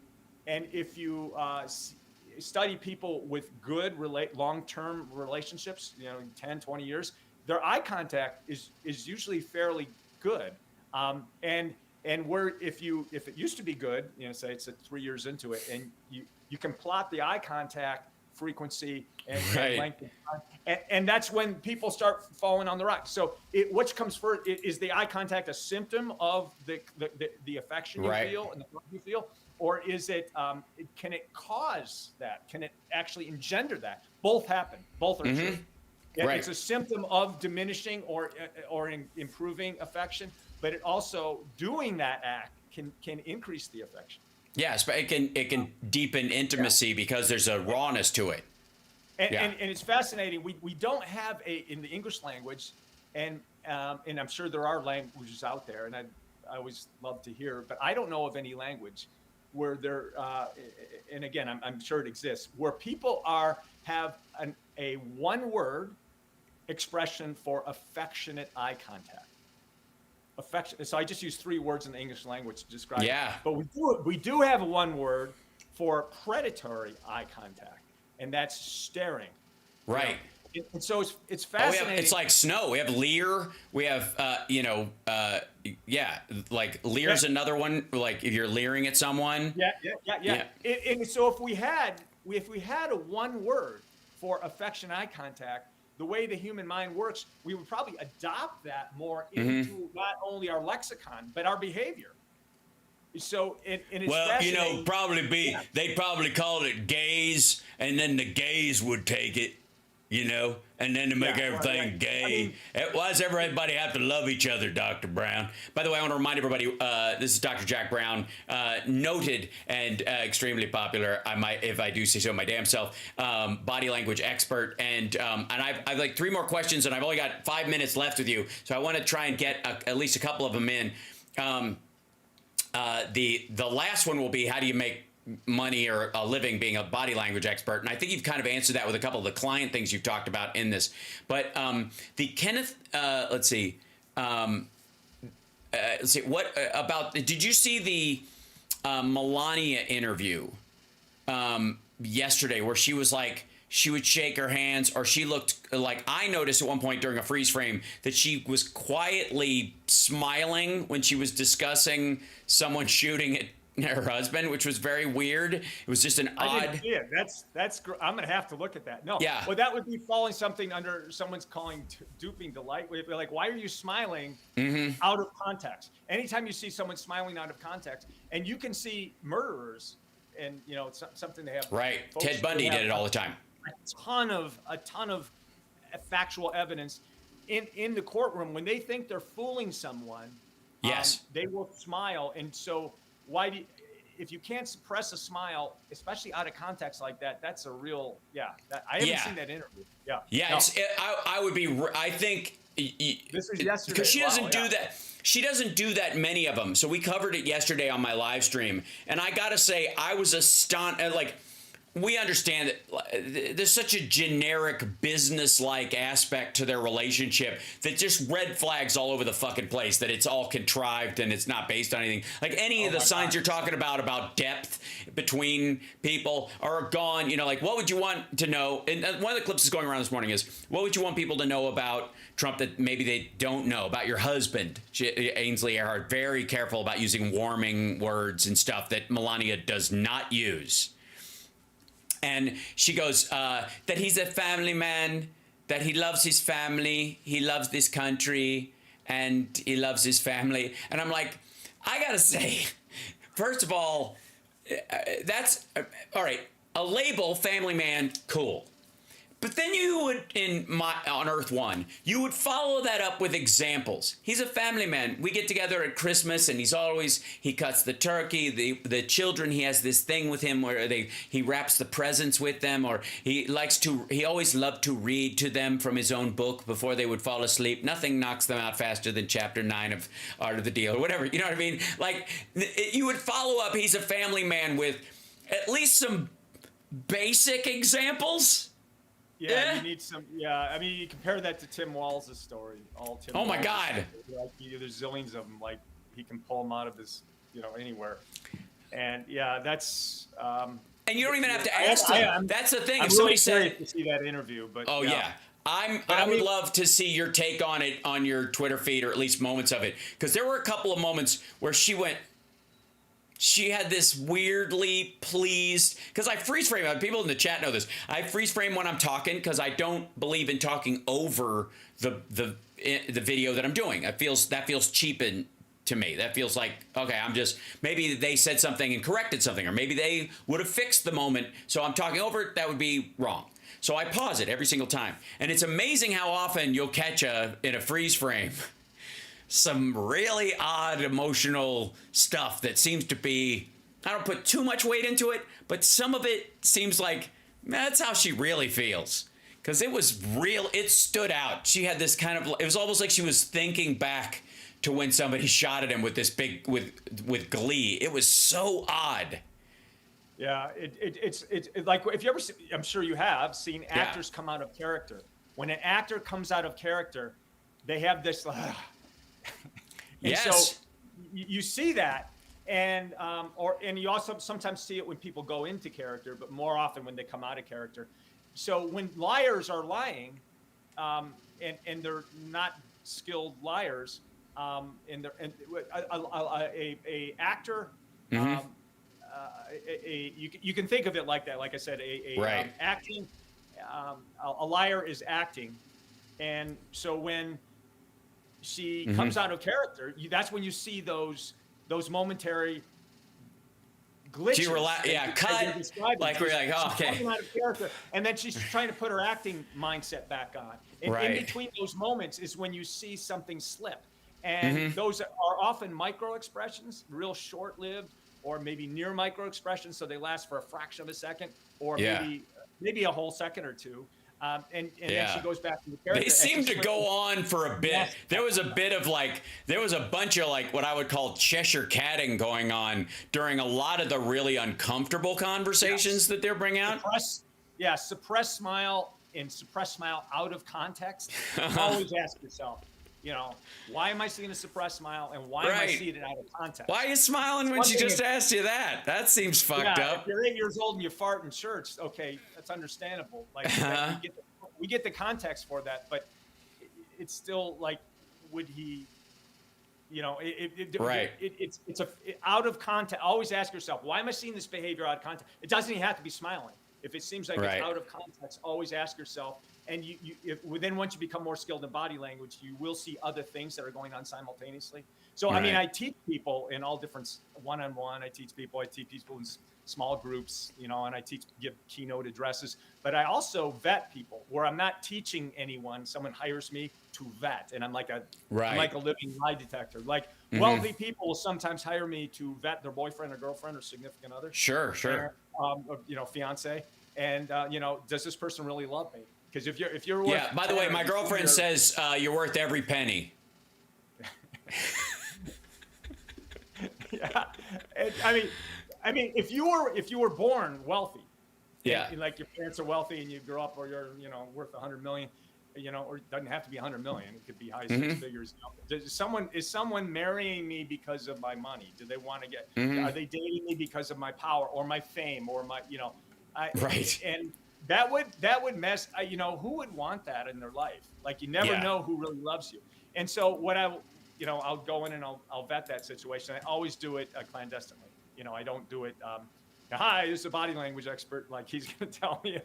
study people with good long-term relationships, 10, 20 years, their eye contact is usually fairly good. And where if it used to be good, say it's 3 years into it, and you can plot the eye contact frequency and length of time, and that's when people start falling on the rocks. So which comes first? Is the eye contact a symptom of the affection you feel and the love you feel? Or is it, can it cause that? Can it actually engender that? Both happen. Both are true. It's a symptom of diminishing or improving affection, but it also, doing that act can increase the affection.
Yes, but it can deepen intimacy because there's a rawness to it.
And it's fascinating. We don't have in the English language, and I'm sure there are languages out there, and I always love to hear, but I don't know of any language where there, and again, I'm sure it exists, where people have a one-word expression for affectionate eye contact. Affection. So I just use 3 words in the English language to describe it. But we do have one word for predatory eye contact, and that's staring.
Right.
And so it's fascinating.
It's like snow. We have leer. We have, like leer's another one. Like if you're leering at someone.
Yeah. And so if we had a one word for affection eye contact, the way the human mind works, we would probably adopt that more into not only our lexicon but our behavior. So it's fascinating.
They'd probably call it gaze, and then the gays would take it. And then to make everything gay. Why does everybody have to love each other, Dr. Brown? By the way, I want to remind everybody, this is Dr. Jack Brown, noted and extremely popular, if I do say so my damn self, body language expert. And I've like 3 more questions, and I've only got 5 minutes left with you. So I want to try and get at least a couple of them in. The last one will be, how do you make money or a living being a body language expert? And I think you've kind of answered that with a couple of the client things you've talked about in this. But the Kenneth, let's see, what about, did you see the Melania interview yesterday where she was like, she would shake her hands, or she looked like, I noticed at one point during a freeze frame that she was quietly smiling when she was discussing someone shooting at her husband, which was very weird. It was just an odd.
I didn't see it. That's. I'm gonna have to look at that. No.
Yeah.
Well, that would be falling something under someone's calling duping delight. We'd be like, why are you smiling out of context? Anytime you see someone smiling out of context, and you can see murderers and you know, it's something they have.
Right.
folks
Ted Bundy
who have
did it all the time.
A ton of factual evidence in the courtroom. When they think they're fooling someone,
Yes.
they will smile. And so why do if you can't suppress a smile, especially out of context like that, that's a real, I haven't seen that interview. Yeah.
Yeah.
No.
I would be, I think,
This was yesterday.
because she doesn't
Wow,
do that. She doesn't do that many of them. So we covered it yesterday on my live stream. And I got to say, I was astonished. Like, we understand that there's such a generic business-like aspect to their relationship that just red flags all over the fucking place, that it's all contrived and it's not based on anything. Like any of the signs you're talking about depth between people are gone. You know, like what would you want to know? And one of the clips that's going around this morning is, what would you want people to know about Trump that maybe they don't know? About your husband, Ainsley Earhart, very careful about using warming words and stuff that Melania does not use. And she goes, that he's a family man, that he loves his family, he loves this country, and he loves his family. And I'm like, I gotta say, first of all, that's, all right, a label, family man, cool. But then you would, on Earth One, you would follow that up with examples. He's a family man. We get together at Christmas, and he cuts the turkey. The children, he has this thing with him where he wraps the presents with them, or he always loved to read to them from his own book before they would fall asleep. Nothing knocks them out faster than chapter 9 of Art of the Deal, or whatever. You know what I mean? Like, you would follow up, he's a family man, with at least some basic examples.
Yeah, you need some. Yeah, I mean, you compare that to Tim Walls' story.
Oh my God!
Like, there's zillions of them. Like he can pull them out of his, anywhere. And yeah, that's.
And you don't even have to ask them. That's the thing.
I'm
if
really
somebody
curious to see that interview. But
yeah. I would love to see your take on it on your Twitter feed, or at least moments of it, because there were a couple of moments where she had this weirdly pleased, because I freeze frame. People in the chat know this. I freeze frame when I'm talking because I don't believe in talking over the video that I'm doing. That feels cheap to me. That feels like, okay, maybe they said something and corrected something, or maybe they would have fixed the moment, so I'm talking over it. That would be wrong. So I pause it every single time. And it's amazing how often you'll catch in a freeze frame some really odd emotional stuff that seems to be, I don't put too much weight into it, but some of it seems like that's how she really feels. Because it was real, it stood out. She had this kind of, it was almost like she was thinking back to when somebody shot at him with this big, with glee. It was so odd.
Yeah, it's like, if you ever see, I'm sure you have seen actors come out of character. When an actor comes out of character, they have this, and
yes.
So you see that, and you also sometimes see it when people go into character, but more often when they come out of character. So when liars are lying, and they're not skilled liars, and a actor,
Mm-hmm.
You can think of it like that. Like I said,
right.
Acting, a liar is acting, and so when she comes out of character, that's when you see those momentary glitches.
Cut. Like we're like, oh, okay.
Out of character, and then she's trying to put her acting mindset back on. And in between those moments is when you see something slip, and those are often micro expressions, real short-lived, or maybe near micro expressions, so they last for a fraction of a second, or maybe a whole second or two. And then she goes back to the character.
They seem to go on for a bit.
Yes.
There was a bunch of like what I would call Cheshire catting going on during a lot of the really uncomfortable conversations that they're bringing out.
Suppress smile and suppress smile out of context. Always ask yourself, why am I seeing a suppressed smile, and why am I seeing it out of context?
Why are you smiling when she just asked you that? That seems fucked up.
If you're 8 years old and you fart in church, okay, that's understandable. Like, we get the context for that, but it's still like, would he, it's out of context. Always ask yourself, why am I seeing this behavior out of context? It doesn't even have to be smiling. If it seems like it's out of context, always ask yourself. And then once you become more skilled in body language, you will see other things that are going on simultaneously. So, I mean, I teach people in all different one-on-one. I teach people in small groups, you know, and I give keynote addresses, but I also vet people where I'm not teaching anyone. Someone hires me to vet, and I'm like a living lie detector. Like wealthy people will sometimes hire me to vet their boyfriend or girlfriend or significant other.
Sure.
You know, fiance. And you know, does this person really love me? Because if you're worth,
yeah. By the way, my girlfriend says you're worth every penny.
Yeah, and, I mean, if you were born wealthy, and, like your parents are wealthy, and you grow up, or you're, you know, worth 100 million, you know, or it doesn't have to be 100 million. It could be high six figures. You know. Is someone marrying me because of my money? Do they want to get? Are they dating me because of my power or my fame or my, you know?
Right.
And that would mess. You know, who would want that in their life? Like, you never know who really loves you. And so you know, I'll go in and I'll vet that situation. I always do it clandestinely. You know, I don't do it. Hi, this is a body language expert. Like, he's going to tell me.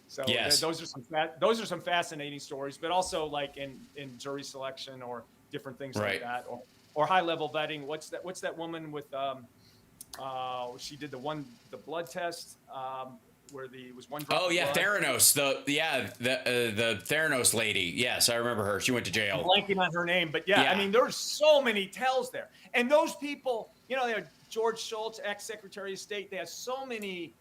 So those are some fascinating stories, but also like in jury selection or different things like that, or high level vetting. What's that woman with she did the blood test where was one drop.
Oh yeah, Theranos. The Theranos lady. Yes, I remember her. She went to jail.
I'm blanking on her name, but yeah, I mean, there's so many tells there, and those people, you know, they had George Shultz, ex-Secretary of State. They have so many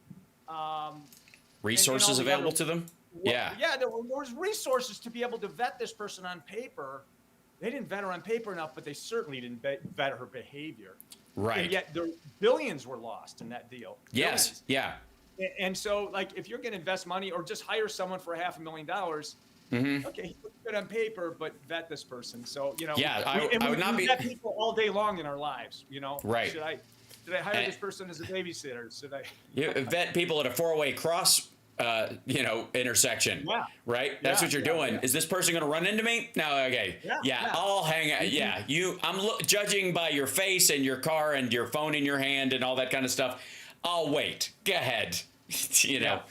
resources available to them.
There was resources to be able to vet this person on paper. They didn't vet her on paper enough, but they certainly didn't vet her behavior. Right. And yet billions were lost in that deal.
Yes.
Billions.
Yeah.
And so, like, if you're going to invest money or just hire someone for $500,000, okay, he looks good on paper, but vet this person. So, you know,
I would not be
vet people all day long in our lives. You know,
right?
Should I hire this person as a babysitter? Should I?
You vet people at a four-way cross, you know, intersection. Yeah. Right. That's what you're doing. Is this person going to run into me? No. Okay. Yeah. I'll hang out. Yeah. I'm judging by your face and your car and your phone in your hand and all that kind of stuff. I'll wait. Go ahead. You know.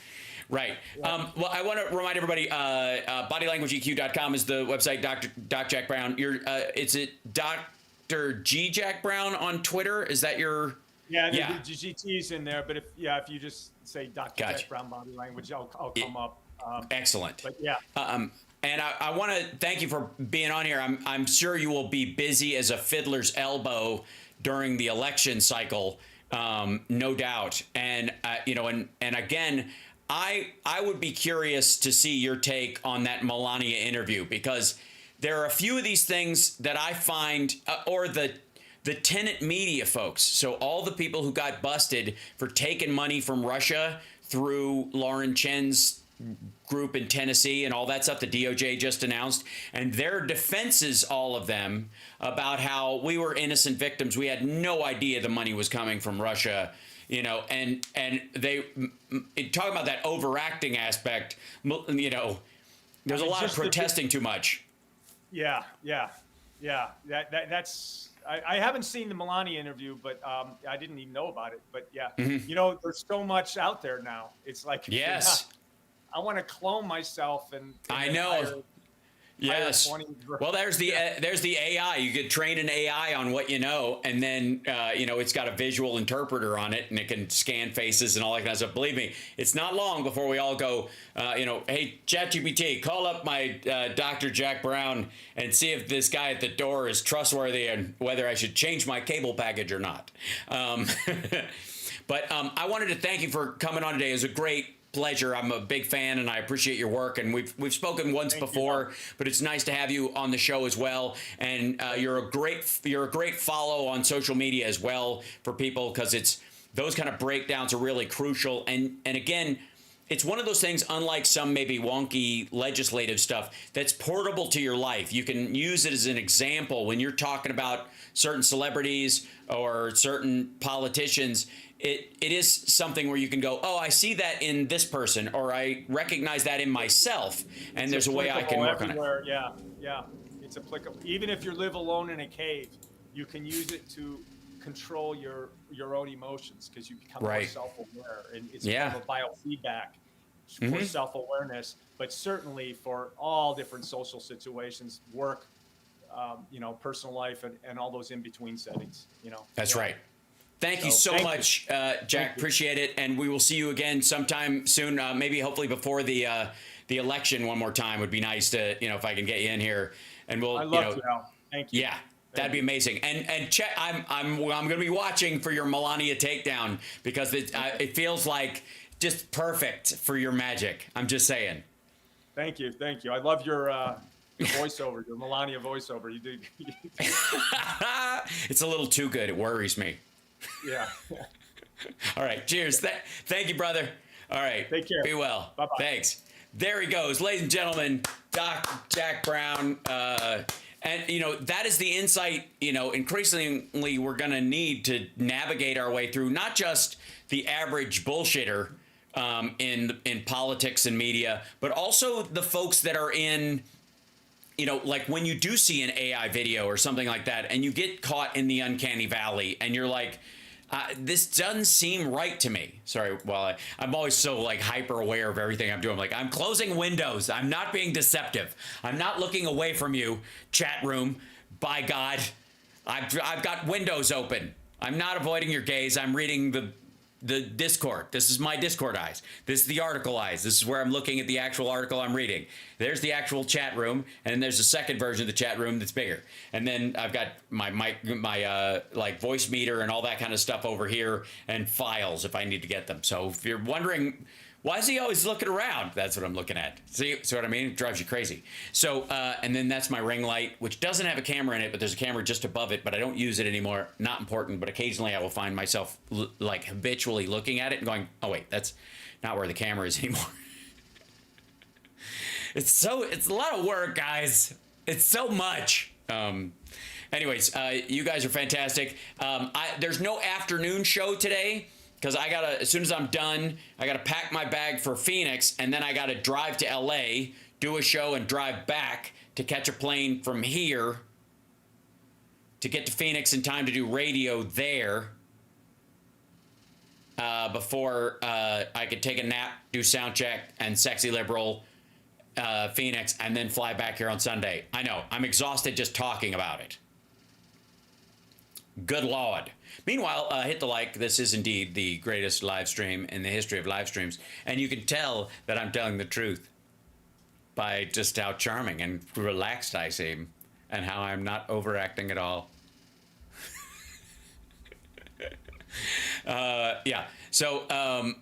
Right. Well, I want to remind everybody, bodylanguageeq.com is the website. Doc Jack Brown. Is it Dr. G Jack Brown on Twitter? Is that your?
Yeah, the GT's in there. But if you just say Dr. Jack Brown Body Language, I'll come up.
Excellent.
But yeah.
And I want to thank you for being on here. I'm sure you will be busy as a fiddler's elbow during the election cycle, no doubt. And you know, and again, I would be curious to see your take on that Melania interview, because there are a few of these things that I find, or the tenant media folks. So all the people who got busted for taking money from Russia through Lauren Chen's group in Tennessee and all that stuff the DOJ just announced, and their defenses, all of them, about how we were innocent victims. We had no idea the money was coming from Russia. You know, and they talk about that overacting aspect. You know, there's a lot of protesting too much.
Yeah. That's. I haven't seen the Melania interview, but I didn't even know about it. But yeah, you know, there's so much out there now. It's like, I want to clone myself and
I know. Yes. Well, there's the AI. You could train an AI on what you know, and then you know, it's got a visual interpreter on it, and it can scan faces and all that kind of stuff. Believe me, it's not long before we all go, you know, hey, ChatGPT, call up my Dr. Jack Brown and see if this guy at the door is trustworthy and whether I should change my cable package or not. But I wanted to thank you for coming on today. It was a great pleasure. I'm a big fan, and I appreciate your work. And we've spoken once before, but it's nice to have you on the show as well. And you're a great follow on social media as well for people, because it's those kind of breakdowns are really crucial. And again, it's one of those things, unlike some maybe wonky legislative stuff, that's portable to your life. You can use it as an example when you're talking about certain celebrities or certain politicians. It is something where you can go, oh, I see that in this person, or I recognize that in myself, and there's a way I can work on it.
Yeah, it's applicable. Even if you live alone in a cave, you can use it to control your own emotions, because you become more self-aware, and it's kind of a biofeedback for self-awareness. But certainly for all different social situations, work, you know, personal life, and all those in-between settings. You know,
that's right. Thank you so much, Jack. Appreciate it, and we will see you again sometime soon. Maybe hopefully before the election one more time would be nice to, if I can get you in here, and we'll.
I love to, Al. Thank you.
Yeah. That'd be amazing, and Chet, I'm going to be watching for your Melania takedown because it feels like just perfect for your magic. I'm just saying.
Thank you. I love your voiceover, your Melania voiceover. You do.
It's a little too good. It worries me.
Yeah.
All right. Cheers. Thank you, brother. All right.
Take care.
Be well.
Bye-bye.
Thanks. There he goes, ladies and gentlemen. Doc Jack Brown. And, that is the insight, increasingly we're going to need to navigate our way through not just the average bullshitter in politics and media, but also the folks that are in, like when you do see an AI video or something like that and you get caught in the uncanny valley and you're like, this doesn't seem right to me. Sorry, I'm always so like hyper aware of everything I'm doing. Like, I'm closing windows. I'm not being deceptive. I'm not looking away from you, chat room. By God, I've got windows open. I'm not avoiding your gaze. I'm reading the Discord. This is my Discord eyes. This is the article eyes. This is where I'm looking at the actual article I'm reading. There's the actual chat room, and then there's a second version of the chat room that's bigger. And then I've got my like voice meter and all that kind of stuff over here, and files if I need to get them. So if you're wondering, why is he always looking around? That's what I'm looking at. See what I mean? It drives you crazy. So, and then that's my ring light, which doesn't have a camera in it, but there's a camera just above it, but I don't use it anymore. Not important, but occasionally I will find myself like habitually looking at it and going, oh wait, that's not where the camera is anymore. It's a lot of work, guys. It's so much. Anyways, you guys are fantastic. There's no afternoon show today, because as soon as I'm done, I gotta pack my bag for Phoenix, and then I gotta drive to LA, do a show, and drive back to catch a plane from here to get to Phoenix in time to do radio there before I could take a nap, do sound check, and Sexy Liberal Phoenix, and then fly back here on Sunday. I know, I'm exhausted just talking about it. Good Lord. Meanwhile, hit the like. This is indeed the greatest live stream in the history of live streams. And you can tell that I'm telling the truth by just how charming and relaxed I seem and how I'm not overacting at all. Yeah. So,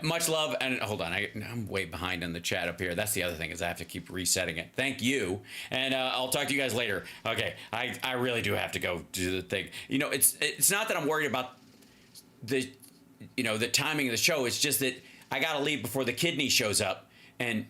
much love, and hold on, I'm way behind in the chat up here. That's the other thing, is I have to keep resetting it. Thank you, and I'll talk to you guys later. Okay, I really do have to go do the thing. It's not that I'm worried about the timing of the show. It's just that I gotta leave before the kidney shows up, and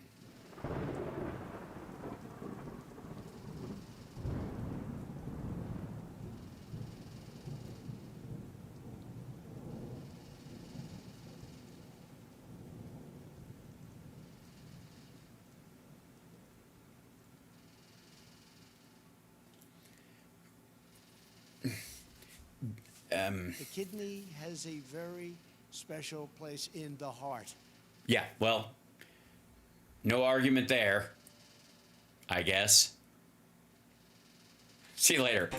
the kidney has a very special place in the heart.
Yeah, well, no argument there, I guess. See you later.